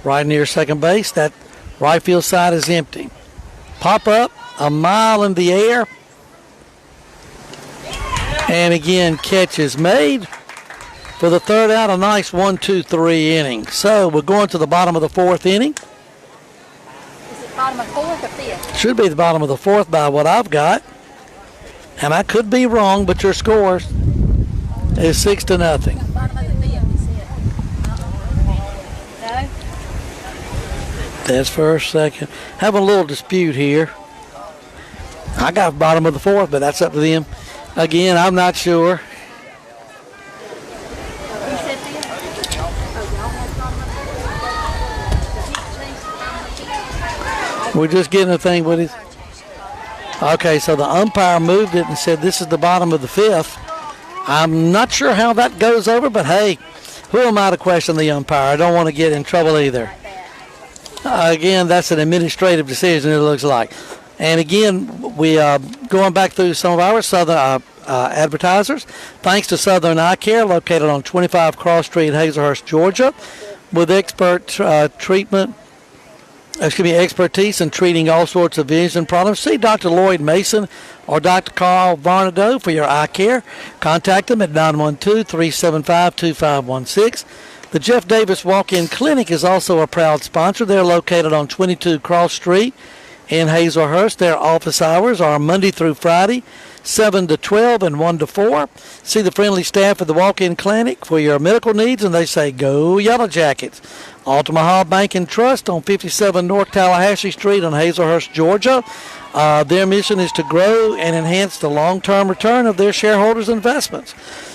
Right near second base. That right field side is empty. Pop up, a mile in the air. And again, catch is made. For the 3rd out, a nice 1-2-3 inning. So we're going to the bottom of the 4th inning. Is it bottom of 4th or 5th? Should be the bottom of the 4th by what I've got. And I could be wrong, but your score is 6-0. Bottom of the 5th, you said. No? That's first, second. Having a little dispute here. I got bottom of the 4th, but that's up to them. Again, I'm not sure. You said 5th? Oh, y'all had bottom of the 5th? We're just getting a thing with it. Okay, so the umpire moved it and said this is the bottom of the 5th. I'm not sure how that goes over, but hey, who am I to question the umpire? I don't want to get in trouble either. Again, that's an administrative decision, it looks like. And again, we going back through some of our Southern advertisers. Thanks to Southern Eye Care, located on 25 Cross Street, Hazelhurst, Georgia, with expertise in treating all sorts of vision problems. See Dr. Lloyd Mason or Dr. Carl Varnado for your eye care. Contact them at 912-375-2516. The Jeff Davis Walk-In Clinic is also a proud sponsor. They're located on 22 Cross Street in Hazelhurst. Their office hours are Monday through Friday, 7 to 12 and 1 to 4. See the friendly staff at the Walk-In Clinic for your medical needs, and they say, go Yellow Jackets. Altamaha Bank and Trust on 57 North Tallahassee Street in Hazelhurst, Georgia. Their mission is to grow and enhance the long-term return of their shareholders' investments.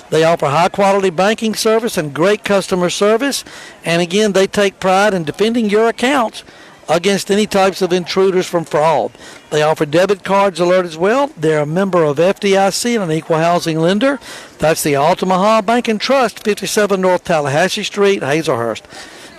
They offer high-quality banking service and great customer service. And again, they take pride in defending your accounts against any types of intruders from fraud. They offer debit cards alert as well. They're a member of FDIC and an equal housing lender. That's the Altamaha Bank and Trust, 57 North Tallahassee Street, Hazelhurst.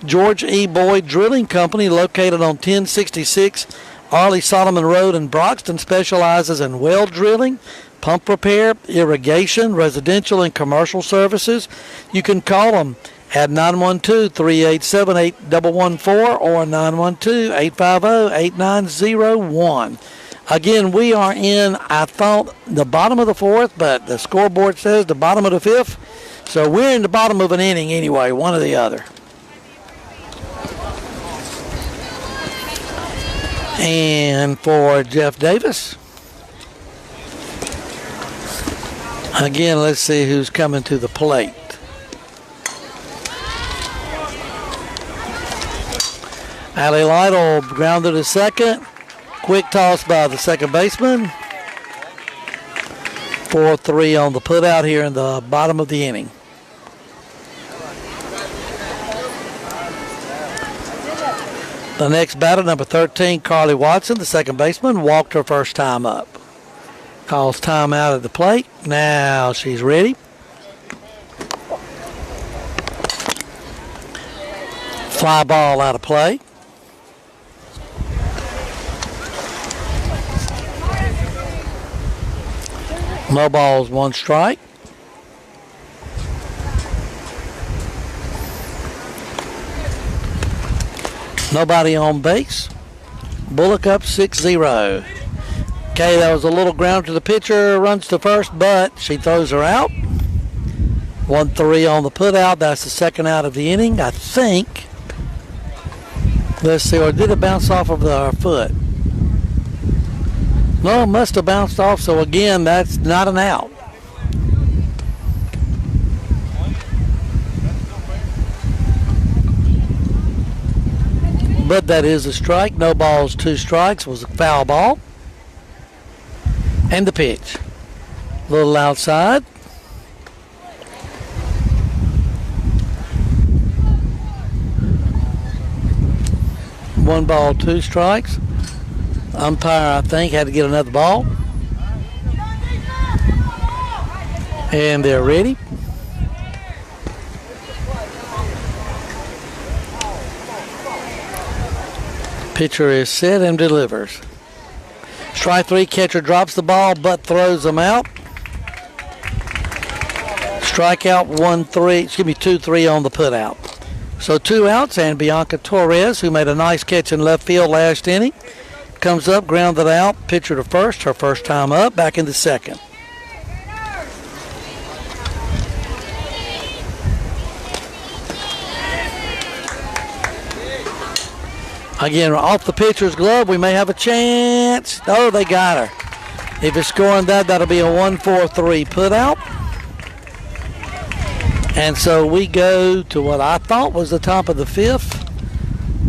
George E. Boyd Drilling Company, located on 1066 Arlie Solomon Road in Broxton, specializes in well drilling, pump repair, irrigation, residential and commercial services. You can call them at 912-387-8114 or 912-850-8901. Again, we are in, I thought, the bottom of the fourth, but the scoreboard says the bottom of the fifth. So we're in the bottom of an inning anyway, one or the other. And for Jeff Davis, again, let's see who's coming to the plate. Allie Lytle grounded to second. Quick toss by the second baseman. 4-3 on the putout here in the bottom of the inning. The next batter, number 13, Carly Watson, the second baseman, walked her first time up. Calls time out at the plate. Now she's ready. Fly ball out of play. No balls, one strike. Nobody on base. Bulloch up 6-0. Okay, that was a little ground to the pitcher. Runs to first, but she throws her out. 1-3 on the putout. That's the second out of the inning, I think. Let's see, or did it bounce off of her foot? No, it must have bounced off, so again, that's not an out. But that is a strike. No balls, two strikes. Was a foul ball. And the pitch. A little outside. One ball, two strikes. Umpire, I think, had to get another ball. And they're ready. Pitcher is set and delivers. Strike three, catcher drops the ball but throws them out. Strikeout 2-3 on the putout. So two outs, and Bianca Torres, who made a nice catch in left field last inning, comes up, grounded out, pitcher to first, her first time up, back in the second. Again, off the pitcher's glove, we may have a chance. Oh, they got her. If it's scoring that, that'll be a 1-4-3 putout. And so we go to what I thought was the top of the fifth,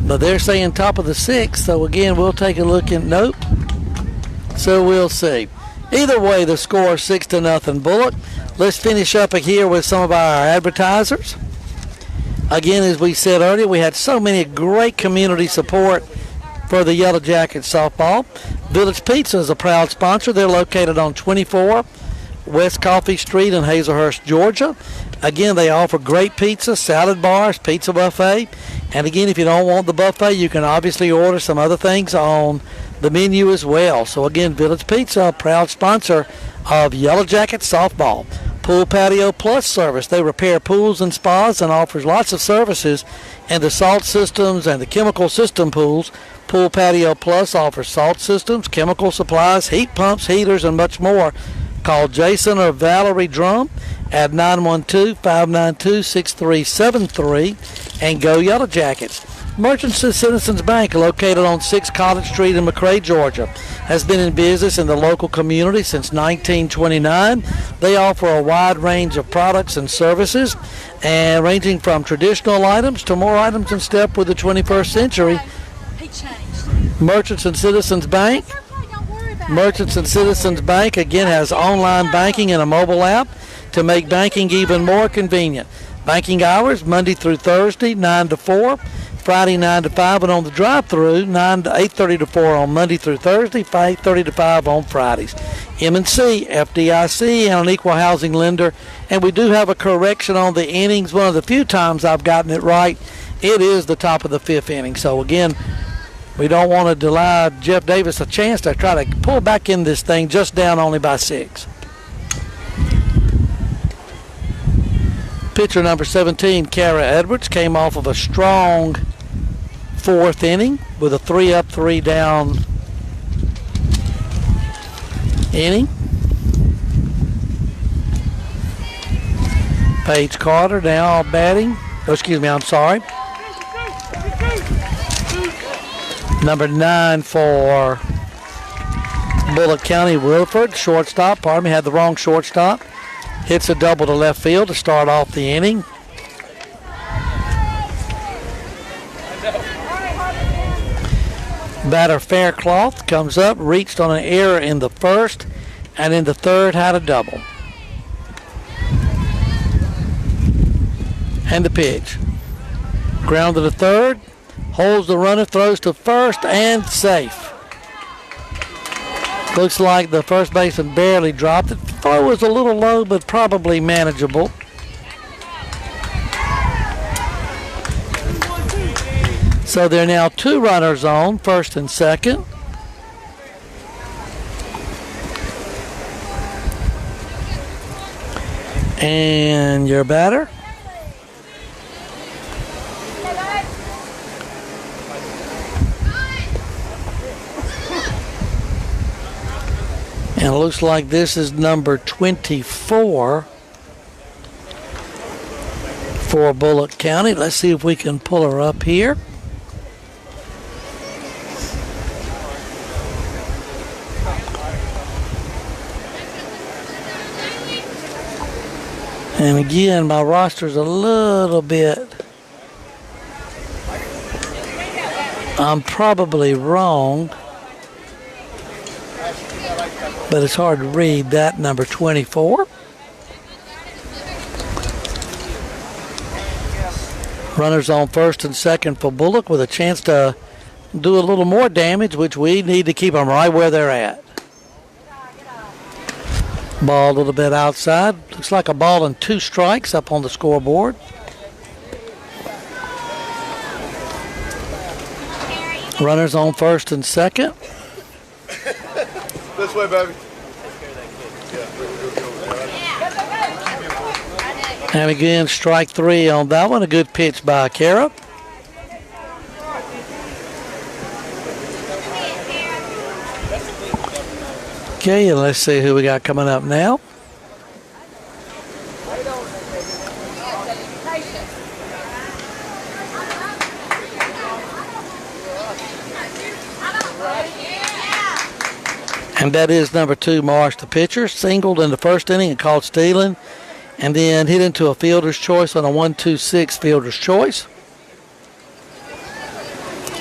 but they're saying top of the sixth. So again, we'll take a look at nope. So we'll see. Either way, the score is 6-0 Bulloch. Let's finish up here with some of our advertisers. Again, as we said earlier, we had so many great community support for the Yellow Jackets softball. Village Pizza is a proud sponsor. They're located on 24 West Coffee Street in Hazelhurst, Georgia. Again, they offer great pizza, salad bars, pizza buffet. And again, if you don't want the buffet, you can obviously order some other things on the menu as well. So again, Village Pizza, a proud sponsor of Yellow Jackets softball. Pool Patio Plus service. They repair pools and spas and offers lots of services in the salt systems and the chemical system pools. Pool Patio Plus offers salt systems, chemical supplies, heat pumps, heaters, and much more. Call Jason or Valerie Drum at 912-592-6373 and go Yellow Jackets. Merchants of Citizens Bank, located on 6 College Street in McRae, Georgia, has been in business in the local community since 1929. They offer a wide range of products and services, and ranging from traditional items to more items in step with the 21st century. He changed. Merchants and Citizens Bank. Merchants and Citizens Bank, again, has online banking and a mobile app to make banking even more convenient. Banking hours, Monday through Thursday, 9 to 4. Friday 9 to 5, and on the drive-through 8:30 to 4 on Monday through Thursday, 8:30 to 5 on Fridays. M&C, FDIC, and an equal housing lender. And we do have a correction on the innings. One of the few times I've gotten it right, it is the top of the 5th inning. So again, we don't want to deny Jeff Davis a chance to try to pull back in this thing, just down only by 6. Pitcher number 17, Kara Edwards, came off of a strong 4th inning with a 3-up, 3-down inning. Paige Carter now batting. Oh, excuse me, I'm sorry. Number 9 for Bulloch County, Wilford, shortstop. Pardon me, had the wrong shortstop. Hits a double to left field to start off the inning. Batter Faircloth comes up, reached on an error in the 1st, and in the 3rd had a double. And the pitch. Ground to the 3rd, holds the runner, throws to 1st, and safe. Looks like the first baseman barely dropped it. Throw was a little low, but probably manageable. So there are now 2 runners on, 1st and 2nd. And your batter. And it looks like this is number 24 for Bulloch County. Let's see if we can pull her up here. And again, my roster's a little bit, I'm probably wrong, but it's hard to read that, number 24. Runners on 1st and 2nd for Bulloch with a chance to do a little more damage, which we need to keep them right where they're at. Ball a little bit outside. Looks like a ball and 2 strikes up on the scoreboard. Runners on 1st and 2nd. This way, baby. And again, strike 3 on that one. A good pitch by Kara. Okay, and let's see who we got coming up now. And that is number 2, Marsh, the pitcher. Singled in the 1st inning and caught stealing, and then hit into a fielder's choice on a 1-2-6 fielder's choice.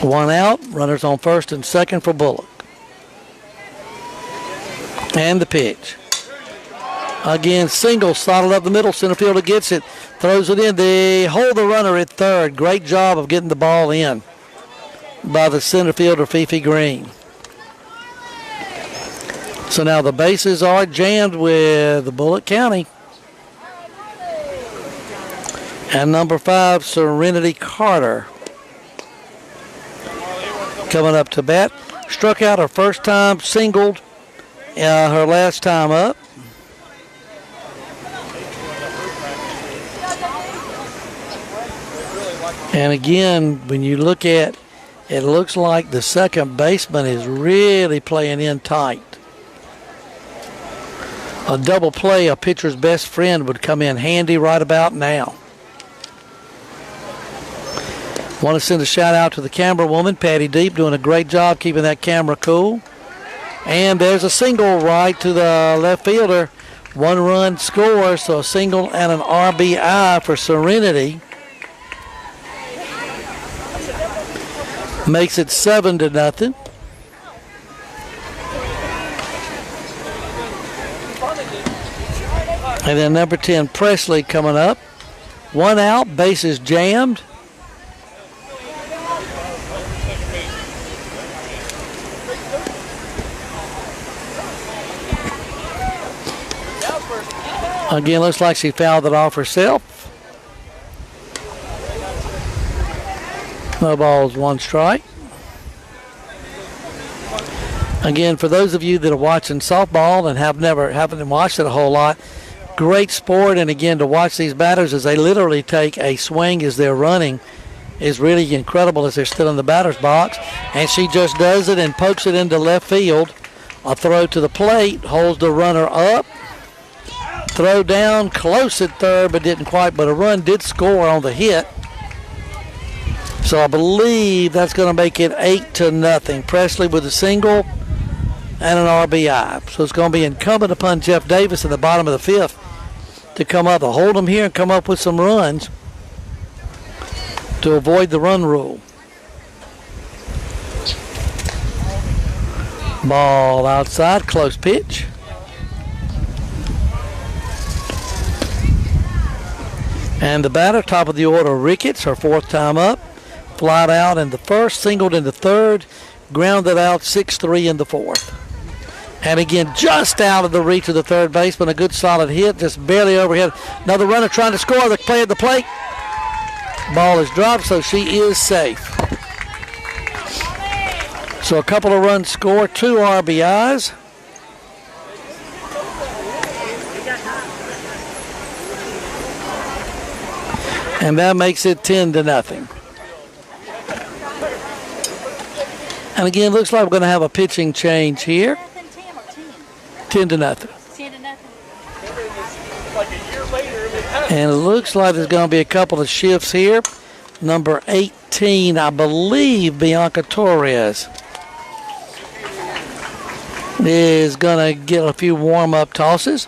1 out. Runners on 1st and 2nd for Bulloch. And the pitch. Again, single, slotted up the middle. Center fielder gets it, throws it in. They hold the runner at 3rd. Great job of getting the ball in by the center fielder, Fifi Green. So now the bases are jammed with the Bulloch County. And number 5, Serenity Carter, coming up to bat. Struck out her first time, singled her last time up. And again, when you look at it, it looks like the second baseman is really playing in tight. A double play, a pitcher's best friend, would come in handy right about now. Want to send a shout out to the camera woman, Patty Deep, doing a great job keeping that camera cool. And there's a single right to the left fielder. 1-run score, so a single and an RBI for Serenity. Makes it 7-0. And then number 10, Presley, coming up. 1 out, bases jammed. Again, looks like she fouled it off herself. No balls, 1 strike. Again, for those of you that are watching softball and haven't watched it a whole lot, great sport. And again, to watch these batters as they literally take a swing as they're running is really incredible as they're still in the batter's box. And she just does it and pokes it into left field. A throw to the plate, holds the runner up. Throw down, close at third, but didn't quite. But a run did score on the hit. So I believe that's going to make it 8-0. Presley with a single and an RBI. So it's going to be incumbent upon Jeff Davis in the bottom of the 5th to come up, to hold them here and come up with some runs to avoid the run rule. Ball outside, close pitch. And the batter, top of the order, Ricketts, her 4th time up. Flied out in the 1st, singled in the 3rd, grounded out 6-3 in the 4th. And again, just out of the reach of the third baseman, a good solid hit, just barely overhead. Another runner trying to score, the play at the plate. Ball is dropped, so she is safe. So a couple of runs scored, 2 RBIs. And that makes it 10-0. And again, looks like we're going to have a pitching change here. 10-0. And it looks like there's going to be a couple of shifts here. Number 18, I believe, Bianca Torres is going to get a few warm-up tosses.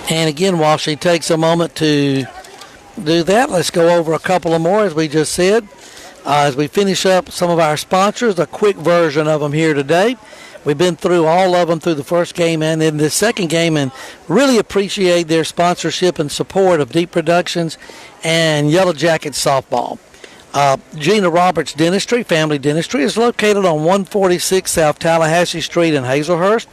And again, while she takes a moment to do that, let's go over a couple of more, as we just said. As we finish up some of our sponsors, a quick version of them here today. We've been through all of them through the first game and in the second game, and really appreciate their sponsorship and support of Deep Productions and Yellow Jackets Softball. Gina Roberts Dentistry, Family Dentistry, is located on 146 South Tallahassee Street in Hazelhurst.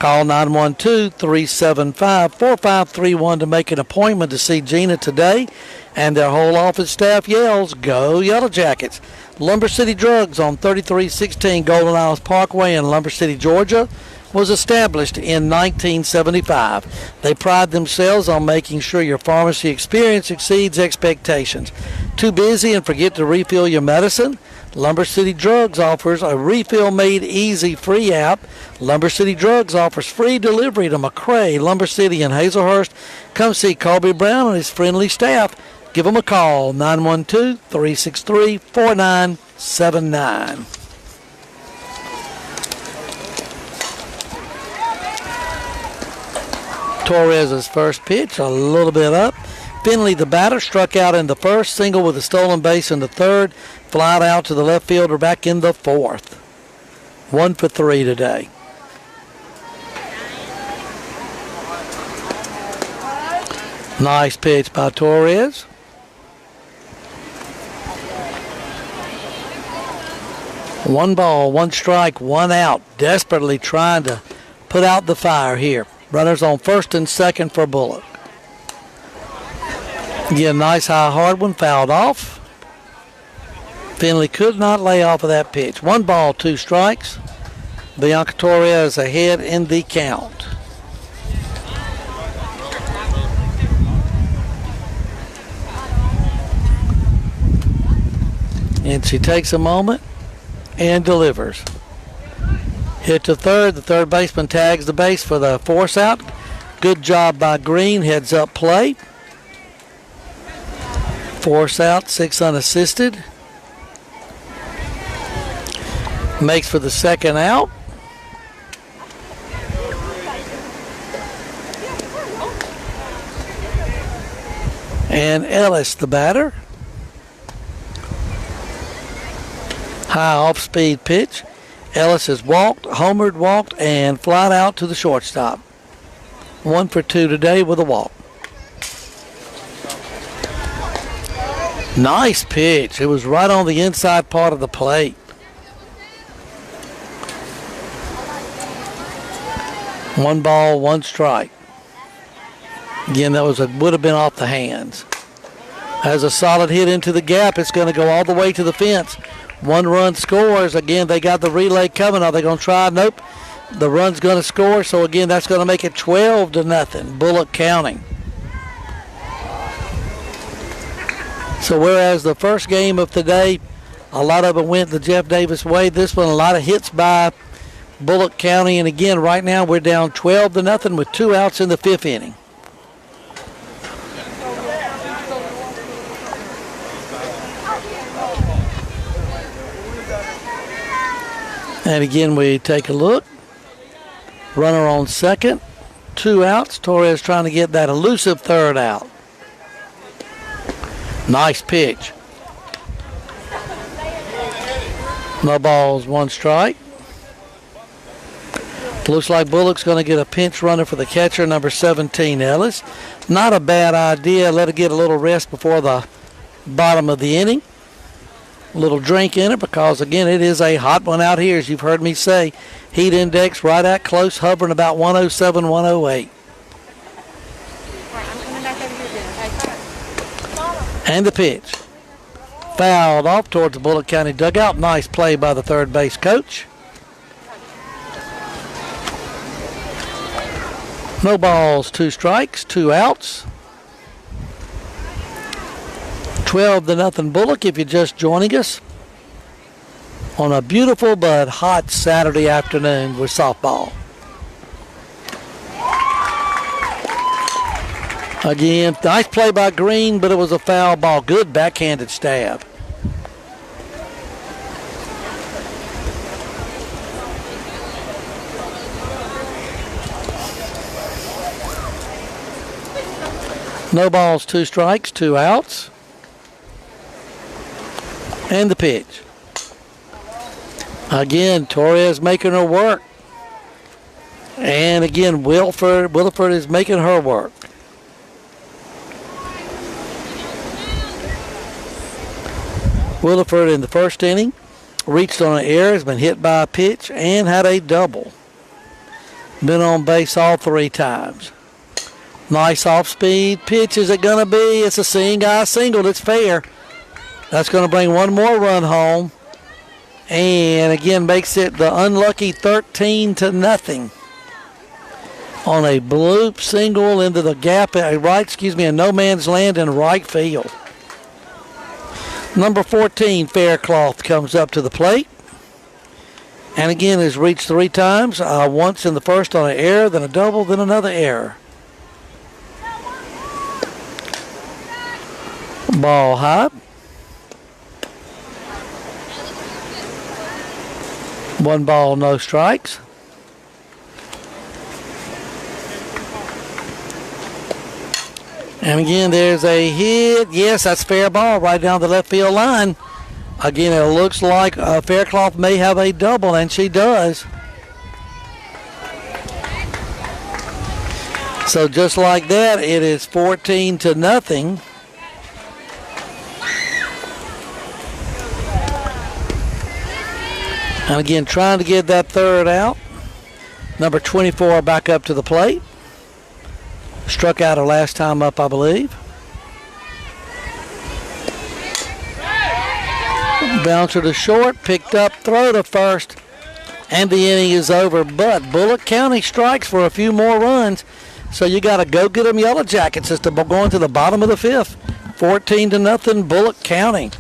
Call 912-375-4531 to make an appointment to see Gina today. And their whole office staff yells, "Go Yellow Jackets." Lumber City Drugs on 3316 Golden Isles Parkway in Lumber City, Georgia, was established in 1975. They pride themselves on making sure your pharmacy experience exceeds expectations. Too busy and forget to refill your medicine? Lumber City Drugs offers a Refill Made Easy free app. Lumber City Drugs offers free delivery to McRae, Lumber City, and Hazelhurst. Come see Colby Brown and his friendly staff. Give them a call, 912-363-4979. Torres' first pitch, a little bit up. Finley, the batter, struck out in the first, single with a stolen base in the third, flied out to the left fielder back in the 4th. 1 for 3 today. Nice pitch by Torres. One ball, 1 strike, 1 out. Desperately trying to put out the fire here. Runners on 1st and 2nd for Bulloch. Again, nice high hard one, fouled off. Finley could not lay off of that pitch. 1 ball, 2 strikes. Bianca Torres ahead in the count. And she takes a moment and delivers. Hit to third. The third baseman tags the base for the force out. Good job by Green. Heads up play. Force out, 6 unassisted. Makes for the second out. And Ellis, the batter. High off-speed pitch. Ellis has walked, homered, walked, and flied out to the shortstop. 1 for 2 today with a walk. Nice pitch. It was right on the inside part of the plate. One ball, one strike. Again, that would have been off the hands. As a solid hit into the gap, it's going to go all the way to the fence. 1 run scores. Again, they got the relay coming. Are they going to try? Nope. The run's going to score. So again, that's going to make it 12-0. Bulloch counting. So whereas the first game of today, a lot of it went the Jeff Davis way, this one a lot of hits by Bulloch County. And again, right now we're down 12-0 with 2 outs in the 5th inning. And again, we take a look. Runner on second, 2 outs. Torres trying to get that elusive third out. Nice pitch. No balls, 1 strike. Looks like Bulloch's going to get a pinch runner for the catcher, number 17, Ellis. Not a bad idea. Let it get a little rest before the bottom of the inning. A little drink in it because, again, it is a hot one out here, as you've heard me say. Heat index right at close, hovering about 107, 108. And the pitch. Fouled off towards the Bulloch County dugout. Nice play by the third base coach. No balls, 2 strikes, 2 outs. 12-0 Bulloch if you're just joining us on a beautiful but hot Saturday afternoon with softball. Again, nice play by Green, but it was a foul ball. Good backhanded stab. No balls, 2 strikes, 2 outs. And the pitch. Again, Torres making her work. And again, Williford is making her work. Williford in the first inning reached on an error, has been hit by a pitch, and had a double. Been on base all 3 times. Nice off-speed pitch. Is it going to be? It's a seeing-eye single. It's fair. That's going to bring 1 more run home. And again, makes it the unlucky 13-0 on a bloop single into the gap in no man's land in right field. Number 14, Faircloth, comes up to the plate. And again, has reached 3 times. Once in the first on an error, then a double, then another error. Ball high. 1 ball, no strikes. And again, there's a hit. Yes, that's fair ball right down the left field line. Again, it looks like Faircloth may have a double, and she does. So just like that, it is 14-0. And again, trying to get that third out. Number 24 back up to the plate. Struck out her last time up, I believe. Bouncer to short, picked up, throw to first, and the inning is over. But Bulloch County strikes for a few more runs, so you got to go get them Yellow Jackets as to go into the bottom of the 5th. 14-0 Bulloch County.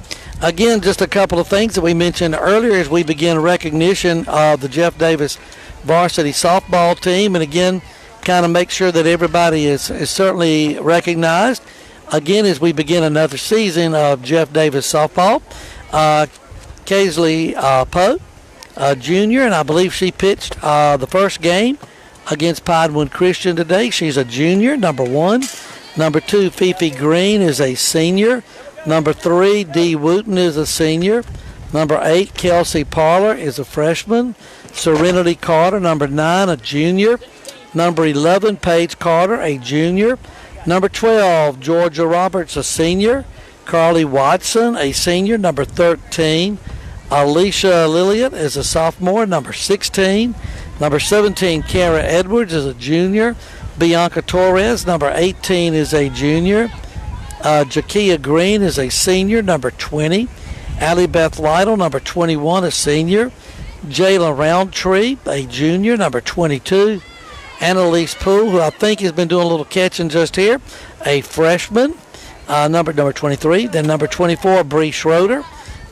Again, just a couple of things that we mentioned earlier as we begin recognition of the Jeff Davis varsity softball team. And again, kind of make sure that everybody is certainly recognized. Again, as we begin another season of Jeff Davis softball, Kaisley Poe, junior, and I believe she pitched the first game against Pinewood Christian today. She's a junior, number 1. Number 2, Fifi Green is a senior. Number 3, Dee Wooten is a senior. Number 8, Kelsey Parler is a freshman. Serenity Carter, number 9, a junior. Number 11, Paige Carter, a junior. Number 12, Georgia Roberts, a senior. Carly Watson, a senior. Number 13, Alicia Lilliot is a sophomore. Number 16. Number 17, Kara Edwards is a junior. Bianca Torres, number 18, is a junior. Jakia Green is a senior, number 20. Allie Beth Lytle, number 21, a senior. Jayla Roundtree, a junior, number 22. Annalise Poole, who I think has been doing a little catching just here, a freshman, number 23. Then number 24, Bree Schroeder,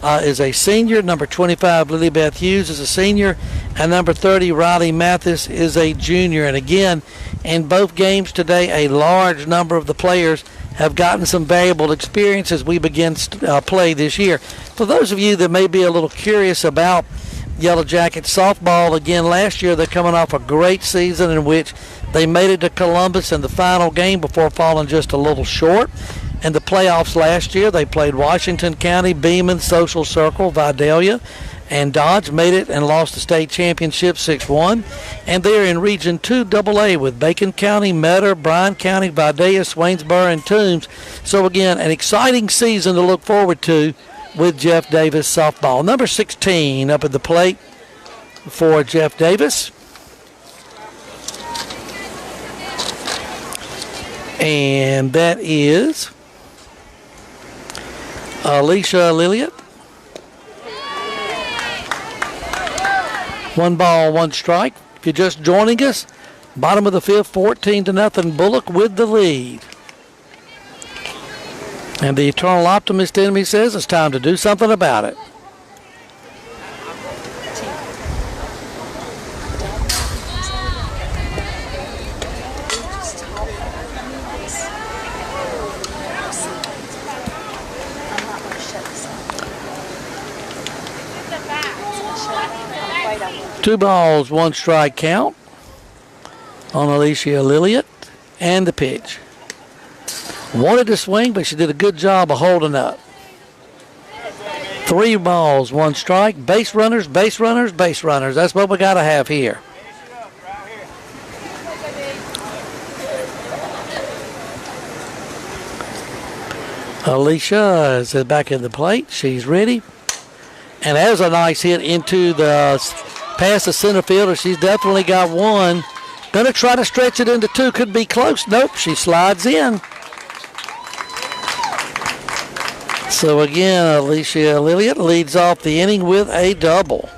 is a senior. Number 25, Lily Beth Hughes, is a senior. And number 30, Riley Mathis, is a junior. And again, in both games today, a large number of the players have gotten some valuable experience as we begin play this year. For those of you that may be a little curious about Yellow Jackets softball, again, last year they're coming off a great season in which they made it to Columbus in the final game before falling just a little short. In the playoffs last year, they played Washington County, Beeman, Social Circle, Vidalia, and Dodge. Made it and lost the state championship 6-1. And they're in Region 2 AA with Bacon County, Metter, Bryan County, Vidalia, Swainsboro, and Toombs. So again, an exciting season to look forward to with Jeff Davis softball. Number 16 up at the plate for Jeff Davis. And that is Alicia Lilliot. 1 ball, 1 strike. If you're just joining us, bottom of the 5th, 14-0, Bulloch with the lead. And the eternal optimist in me says it's time to do something about it. Two balls, 1 strike count on Alicia Lilliot, and the pitch. Wanted to swing, but she did a good job of holding up. 3 balls, 1 strike. Base runners, base runners, base runners. That's what we got to have here. Alicia is back in the plate. She's ready. And there's a nice hit into the past the center fielder. She's definitely got 1. Going to try to stretch it into 2. Could be close. Nope, she slides in. So again, Alicia Lilliot leads off the inning with a double.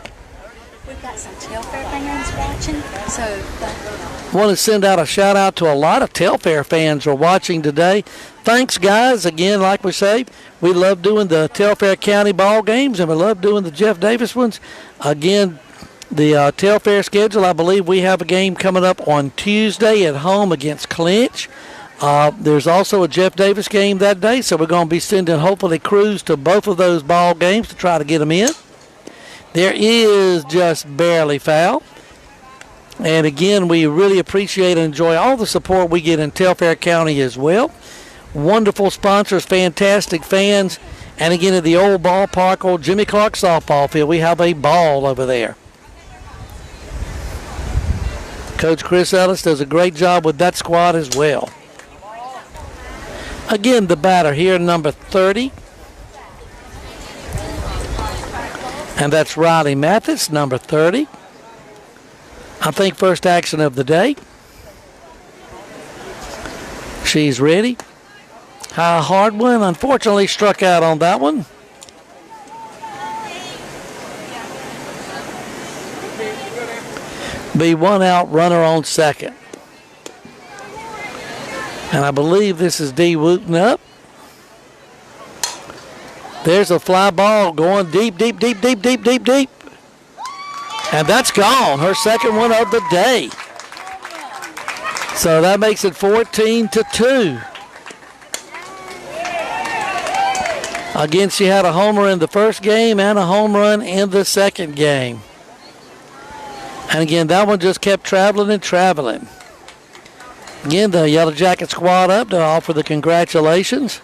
We've got some Telfair fans watching, so want to send out a shout out to a lot of Telfair fans who are watching today. Thanks, guys. Again, like we say, we love doing the Telfair County ball games, and we love doing the Jeff Davis ones. Again, the Telfair schedule, I believe we have a game coming up on Tuesday at home against Clinch. There's also a Jeff Davis game that day, so we're going to be sending, hopefully, crews to both of those ball games to try to get them in. There is just barely foul. And again, we really appreciate and enjoy all the support we get in Telfair County as well. Wonderful sponsors, fantastic fans. And again, at the old ballpark, old Jimmy Clark softball field, we have a ball over there. Coach Chris Ellis does a great job with that squad as well. Again, the batter here, number 30. And that's Riley Mathis, number 30. I think first action of the day. She's ready. High hard one. Unfortunately, struck out on that one. Be 1 out, runner on second. And I believe this is Dee Wooten up. There's a fly ball going deep, deep, deep, deep, deep, deep, deep. And that's gone. Her second one of the day. So that makes it 14-2. Again, she had a homer in the first game and a home run in the second game. And again, that one just kept traveling and traveling. Again, the Yellow Jacket squad up to offer the congratulations.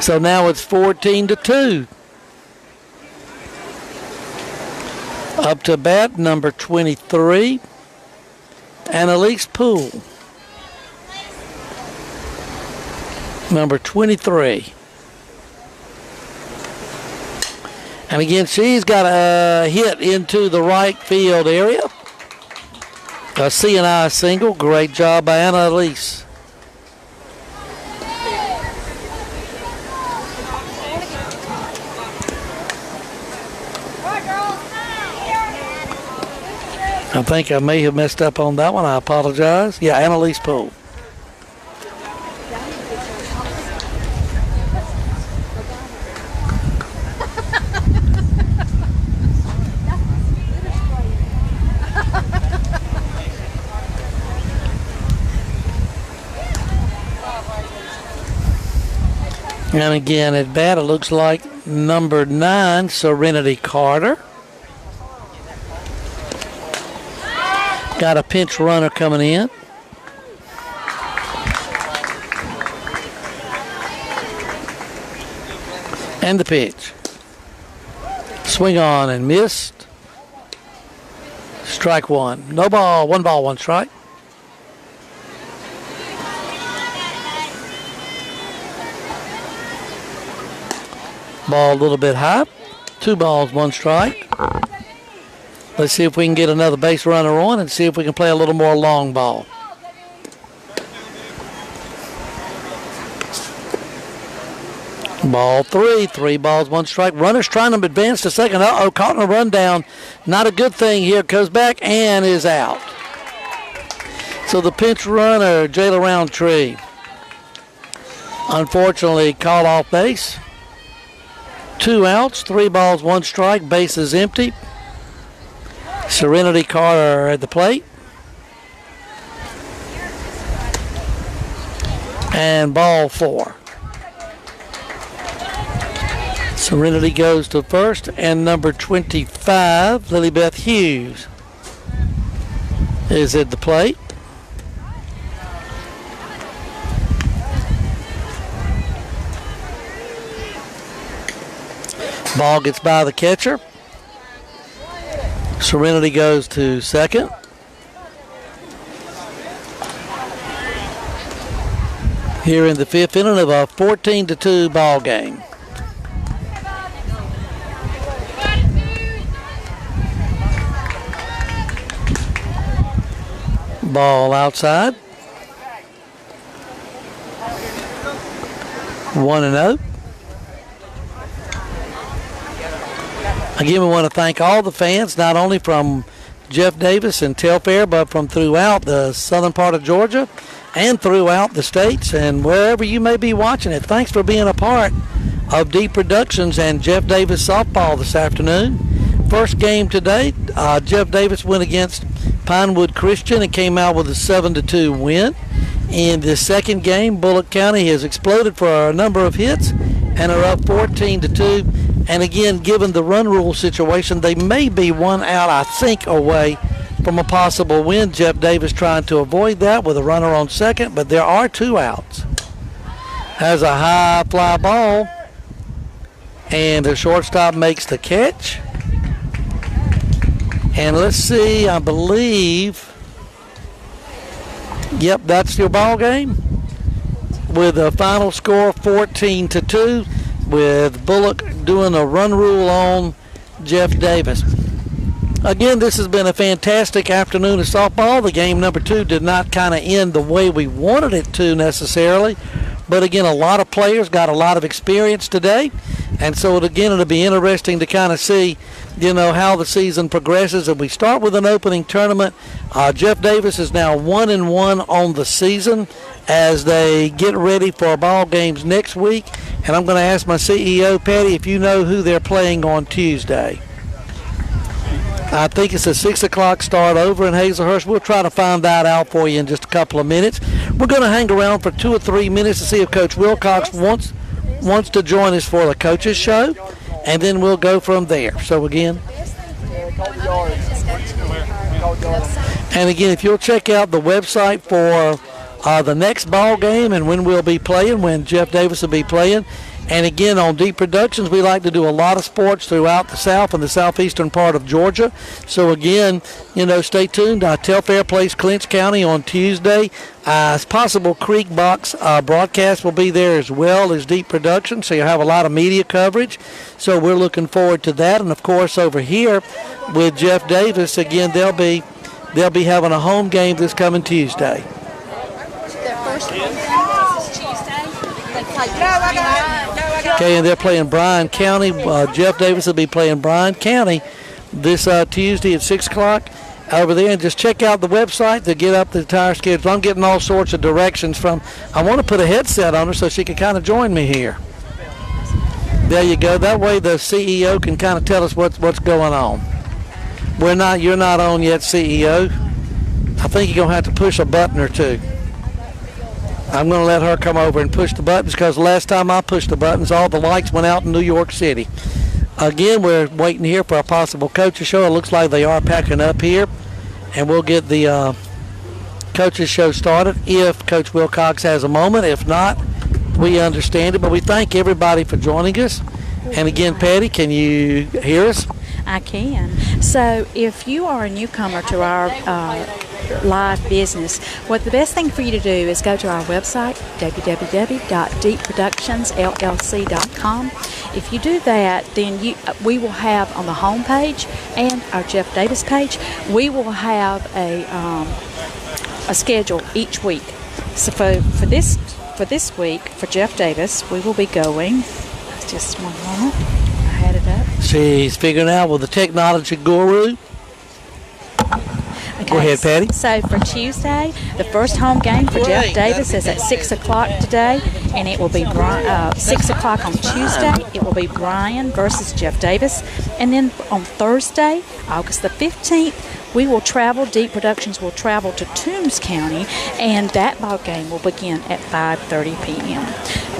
So now it's 14-2. Up to bat, number 23, Annalise Poole. Number 23. And again, she's got a hit into the right field area. A C&I single. Great job by Annalise. I think I may have messed up on that one. I apologize. Yeah, Annalise Poole. And again, at bat, it looks like number 9, Serenity Carter. Got a pinch runner coming in. And the pitch. Swing on and missed. Strike one. No ball, one strike. Ball a little bit high. 2 balls, 1 strike. Let's see if we can get another base runner on and see if we can play a little more long ball. Ball 3. 3 balls, 1 strike. Runner's trying to advance to second. Uh-oh, caught in a run down. Not a good thing here. Goes back and is out. So the pinch runner, Jayla Roundtree, unfortunately caught off base. 2 outs, 3 balls, 1 strike. Base is empty. Serenity Carter at the plate. And ball 4. Serenity goes to first, and number 25, Lilybeth Hughes, is at the plate. Ball gets by the catcher. Serenity goes to second. Here in the 5th inning of a 14-2 ball game. Ball outside. 1-0. Again, we want to thank all the fans, not only from Jeff Davis and Telfair, but from throughout the southern part of Georgia and throughout the states and wherever you may be watching it. Thanks for being a part of D Productions and Jeff Davis softball this afternoon. First game today, Jeff Davis went against Pinewood Christian and came out with a 7-2 win. In the second game, Bulloch County has exploded for a number of hits and are up 14-2. And again, given the run rule situation, they may be 1 out, I think, away from a possible win. Jeff Davis trying to avoid that with a runner on second, but there are 2 outs. Has a high fly ball, and the shortstop makes the catch. And let's see, I believe, yep, that's your ball game with a final score 14-2. With Bulloch doing a run rule on Jeff Davis. Again, this has been a fantastic afternoon of softball. The game number 2 did not kind of end the way we wanted it to necessarily. But again, a lot of players got a lot of experience today. And so, again, it'll be interesting to kind of see, how the season progresses. And we start with an opening tournament. Jeff Davis is now 1-1 on the season as they get ready for ball games next week. And I'm going to ask my CEO, Patty, if you know who they're playing on Tuesday. I think it's a 6 o'clock start over in Hazelhurst. We'll try to find that out for you in just a couple of minutes. We're going to hang around for 2 or 3 minutes to see if Coach Wilcox wants to join us for the coaches show, and then we'll go from there. So again, if you'll check out the website for the next ball game and when we'll be playing, when Jeff Davis will be playing. And again, on Deep Productions, we like to do a lot of sports throughout the South and the southeastern part of Georgia. So again, stay tuned. Telfair plays Clinch County on Tuesday. Possible Creek Box broadcast will be there as well as Deep Productions. So you'll have a lot of media coverage. So we're looking forward to that. And of course, over here with Jeff Davis, again, they'll be having a home game this coming Tuesday. Their first home game is Tuesday. They play Okay, and they're playing Bryan County. Jeff Davis will be playing Bryan County this Tuesday at 6 o'clock over there. And just check out the website to get up the entire schedule. I'm getting all sorts of directions from. I want to put a headset on her so she can kind of join me here. There you go. That way the CEO can kind of tell us what's going on. You're not on yet, CEO. I think you're going to have to push a button or two. I'm going to let her come over and push the buttons because last time I pushed the buttons, all the lights went out in New York City. Again, we're waiting here for a possible coaches show. It looks like they are packing up here, and we'll get the coaches show started if Coach Wilcox has a moment. If not, we understand it. But we thank everybody for joining us. And again, Patty, can you hear us? I can. So if you are a newcomer to our live business, the best thing for you to do is go to our website, www.deepproductionsllc.com. If you do that, then we will have on the home page and our Jeff Davis page, we will have a schedule each week. So for this week, for Jeff Davis, we will be going, just one moment, I had it up. She's figuring out with the technology guru. Okay, go ahead, Patty. So for Tuesday, the first home game for Jeff Davis is at 6 o'clock today, and it will be 6 o'clock on Tuesday. It will be Bryan versus Jeff Davis. And then on Thursday, August the 15th, we will travel, Deep Productions will travel to Toombs County, and that ball game will begin at 5:30 p.m.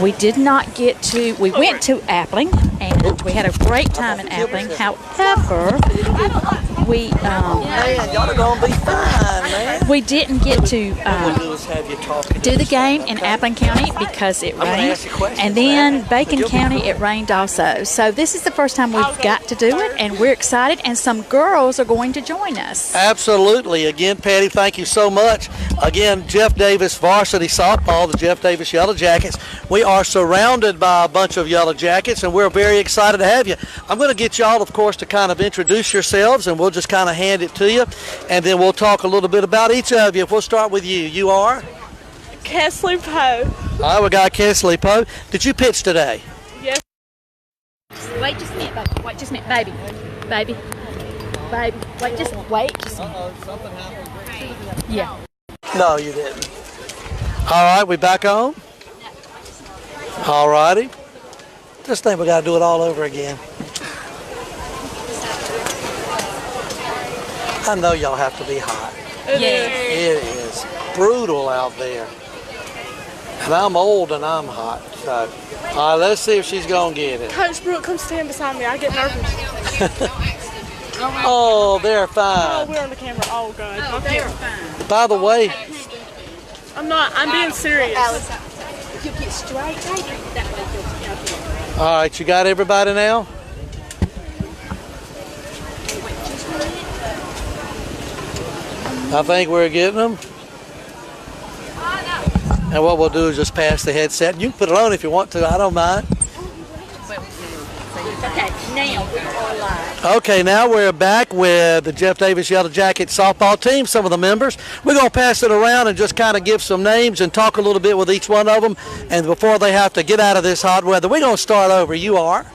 We did not get to, we went to Appling, and we had a great time in Appling. However, we we didn't get to do the game in Appling County because it rained, and then Bacon County it rained also. So this is the first time we've got to do it, and we're excited, and some girls are going to join us. Absolutely. Again, Patty, thank you so much. Again, Jeff Davis varsity softball, the Jeff Davis Yellow Jackets. We are surrounded by a bunch of Yellow Jackets, and we're very excited to have you. I'm going to get y'all, of course, to kind of introduce yourselves, and we'll just kind of hand it to you, and then we'll talk a little bit about each of you. We'll start with you. You are? Kesley Poe. All right, we got Kesley Poe. Did you pitch today? Yes. Wait just a minute, baby. Wait just a minute, baby. Baby. Baby. Wait just a minute. Something happened. Yeah. No, you didn't. All right, we back on? All righty. Just think we got to do it all over again. I know y'all have to be hot. It It is brutal out there. And I'm old and I'm hot. So, all right, let's see if she's going to get it. Coach Brooke, come stand beside me. I get nervous. Oh, they're Oh, fine. we're on the camera. Oh, God. Oh, they're fine. By the way, I'm not. I'm being serious. If you get straight, that way you'll all right, you got everybody now? I think we're getting them. And what we'll do is just pass the headset. You can put it on if you want to. I don't mind. Okay, now we are live. Okay, now we're back with the Jeff Davis Yellow Jackets softball team, some of the members. We're going to pass it around and just kind of give some names and talk a little bit with each one of them. And before they have to get out of this hot weather, we're going to start over. You are?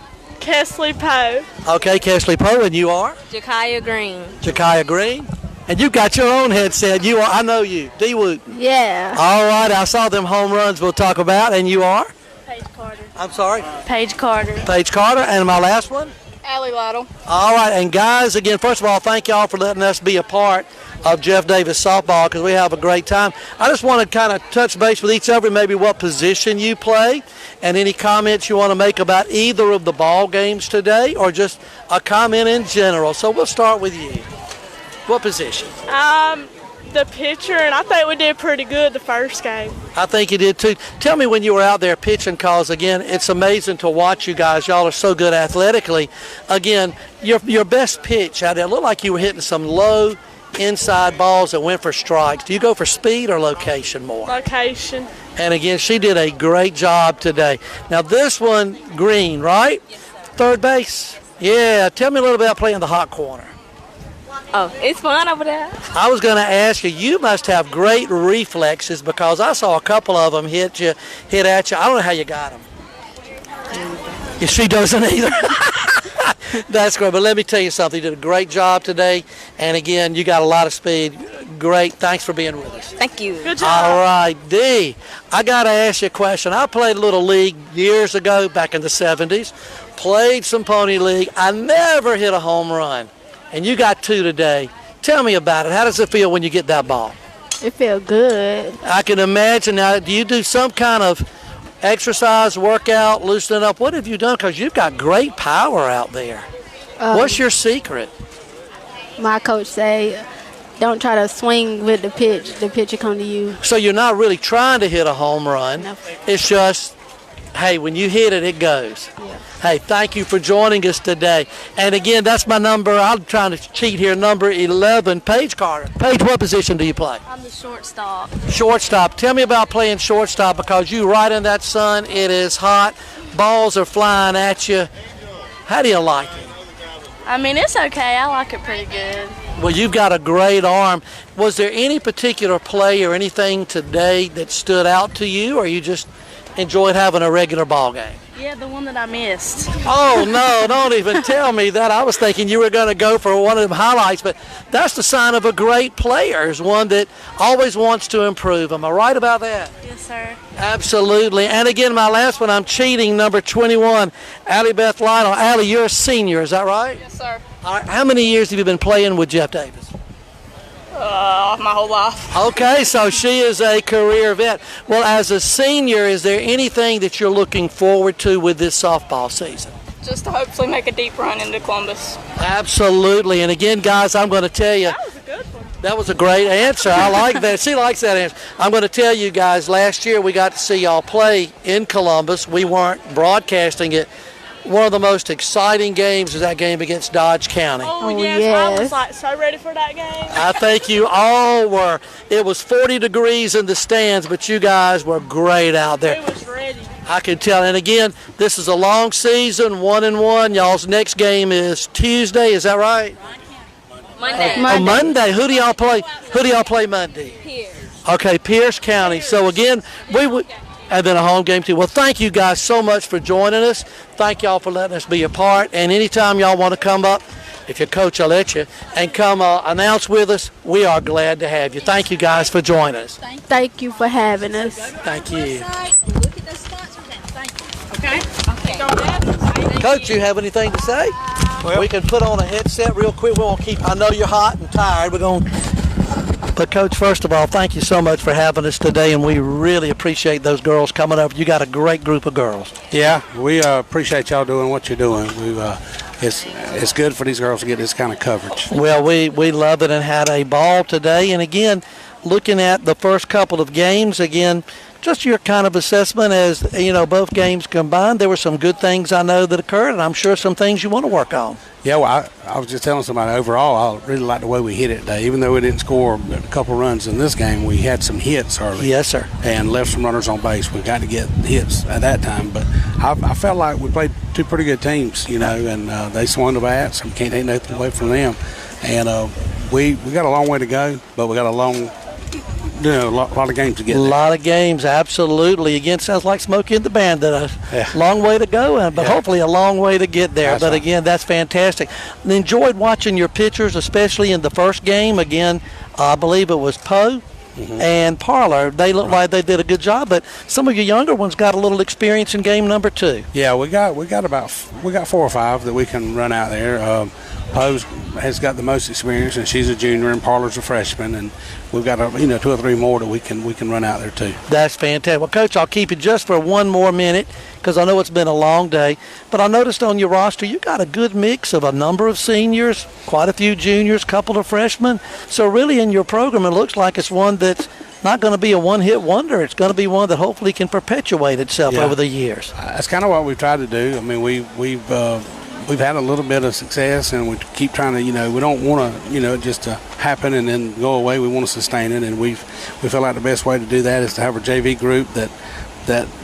Kesley Poe. Okay, Kesley Poe, and you are? Jakaya Green. Jakaya Green. And you got your own headset. You are, I know you. D. Wooten. Yeah. All right, I saw them home runs we'll talk about, and you are? Paige Carter. I'm sorry? Paige Carter. Paige Carter, and my last one? Allie Lytle. All right, and guys, again, first of all, thank y'all for letting us be a part of Jeff Davis softball because we have a great time. I just want to kind of touch base with each of you, maybe what position you play, and any comments you want to make about either of the ball games today, or just a comment in general. So we'll start with you. What position? The pitcher, and I think we did pretty good the first game. I think you did too. Tell me when you were out there pitching, cause again, it's amazing to watch you guys. Y'all are so good athletically. Again, your best pitch out there, it looked like you were hitting some low inside balls that went for strikes. Do you go for speed or location more? Location. And again, she did a great job today. Now this one, Green, right? Yes, sir. Third base? Yeah, tell me a little bit about playing the hot corner. Oh, it's fun over there. I was going to ask you must have great reflexes because I saw a couple of them hit at you. I don't know how you got them. Yeah, she doesn't either. That's great. But let me tell you something. You did a great job today. And again, you got a lot of speed. Great. Thanks for being with us. Thank you. Good job. All right, D. I got to ask you a question. I played a little league years ago, back in the 70s. Played some pony league. I never hit a home run. And you got 2 today. Tell me about it. How does it feel when you get that ball? It feels good. I can imagine. Now, do you do some kind of exercise, workout, loosening up? What have you done? Because you've got great power out there. What's your secret? My coach say, don't try to swing with the pitch. The pitch will come to you. So you're not really trying to hit a home run. No. It's just, hey, when you hit it, it goes. Yeah. Hey, thank you for joining us today. And again, that's my number. I'm trying to cheat here. Number 11, Paige Carter. Paige, what position do you play? I'm the shortstop. Shortstop. Tell me about playing shortstop because you right in that sun. It is hot. Balls are flying at you. How do you like it? I mean, it's okay. I like it pretty good. Well, you've got a great arm. Was there any particular play or anything today that stood out to you, or you just enjoyed having a regular ball game? Yeah, the one that I missed. Oh, no, don't even tell me that. I was thinking you were going to go for one of them highlights, but that's the sign of a great player, is one that always wants to improve. Am I right about that? Yes, sir. Absolutely. And again, my last one, I'm cheating, number 21, Allie Beth Lytle. Allie, you're a senior, is that right? Yes, sir. All right. How many years have you been playing with Jeff Davis? My whole life. Okay, so she is a career vet. Well, as a senior, is there anything that you're looking forward to with this softball season? Just to hopefully make a deep run into Columbus. Absolutely. And again, guys, I'm going to tell you, That was a good one. that was a great answer. I like that. She likes that answer. I'm going to tell you guys, last year we got to see y'all play in Columbus. We weren't broadcasting it. One of the most exciting games was that game against Dodge County. Oh, Oh, yes. I was yes. like so ready for that game. I think you all were. It was 40 degrees in the stands, but you guys were great out there. We was ready. I can tell. And again, this is a long season, 1-1. Y'all's next game is Tuesday. Is that right? Monday. Oh, Monday. Who do y'all play? Who do y'all play Monday? Pierce. Okay, Pierce County. So again, we would. And then a home game too. Well, thank you guys so much for joining us. Thank y'all for letting us be a part. And anytime y'all want to come up, if your coach will let you, and come announce with us, we are glad to have you. Thank you guys for joining us. Thank you for having us. Thank you. Look at those sponsors and thank you. Okay? Coach, you have anything to say? We can put on a headset real quick. We won't keep. I know you're hot and tired. We're going. But Coach, first of all, thank you so much for having us today, and we really appreciate those girls coming up. You got a great group of girls. Yeah, we appreciate y'all doing what you're doing. It's good for these girls to get this kind of coverage. Well, we love it and had a ball today. And again, looking at the first couple of games, again, just your kind of assessment as, you know, both games combined, there were some good things I know that occurred, and I'm sure some things you want to work on. Yeah, well, I was just telling somebody, overall, I really like the way we hit it today. Even though we didn't score a couple runs in this game, we had some hits early. Yes, sir. And left some runners on base. We got to get hits at that time. But I felt like we played two pretty good teams, you know, and they swung the bats. We can't take nothing away from them. And we got a long way to go, but we got a long a lot of games to get A there. lot of games, absolutely. Again, sounds like Smokey and the band did a long way to go, but hopefully a long way to get there. That's but right. again, that's fantastic. Enjoyed watching your pitchers, especially in the first game. Again, I believe it was Poe and Parlor. They looked like they did a good job, but some of your younger ones got a little experience in game number 2. Yeah, we got 4 or 5 that we can run out there. Poe's has got the most experience, and she's a junior, and Parlor's a freshman, and we've got 2 or 3 more that we can run out there too. That's fantastic. Well, Coach, I'll keep you just for one more minute because I know it's been a long day. But I noticed on your roster you got a good mix of a number of seniors, quite a few juniors, couple of freshmen. So really in your program it looks like it's one that's not going to be a one-hit wonder. It's going to be one that hopefully can perpetuate itself over the years. That's kind of what we've tried to do. I mean, we've had a little bit of success, and we keep trying to, we don't want to, just to happen and then go away. We want to sustain it, and we feel like the best way to do that is to have a JV group that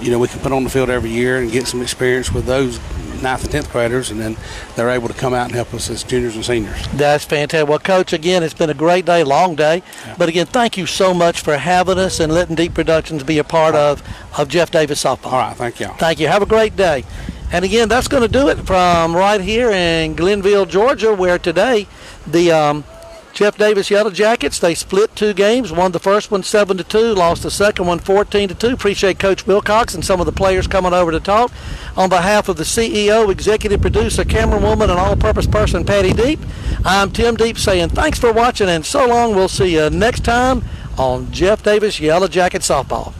we can put on the field every year and get some experience with those 9th and 10th graders, and then they're able to come out and help us as juniors and seniors. That's fantastic. Well, Coach, again, it's been a great day, long day. Yeah. But again, thank you so much for having us and letting Deep Productions be a part of Jeff Davis softball. All right, thank you. Thank you. Have a great day. And again, that's going to do it from right here in Glenville, Georgia, where today the Jeff Davis Yellow Jackets, they split 2 games, won the first one 7-2, lost the second one 14-2. Appreciate Coach Wilcox and some of the players coming over to talk. On behalf of the CEO, executive producer, camerawoman, and all-purpose person, Patty Deep, I'm Tim Deep saying thanks for watching and so long. We'll see you next time on Jeff Davis Yellow Jacket Softball.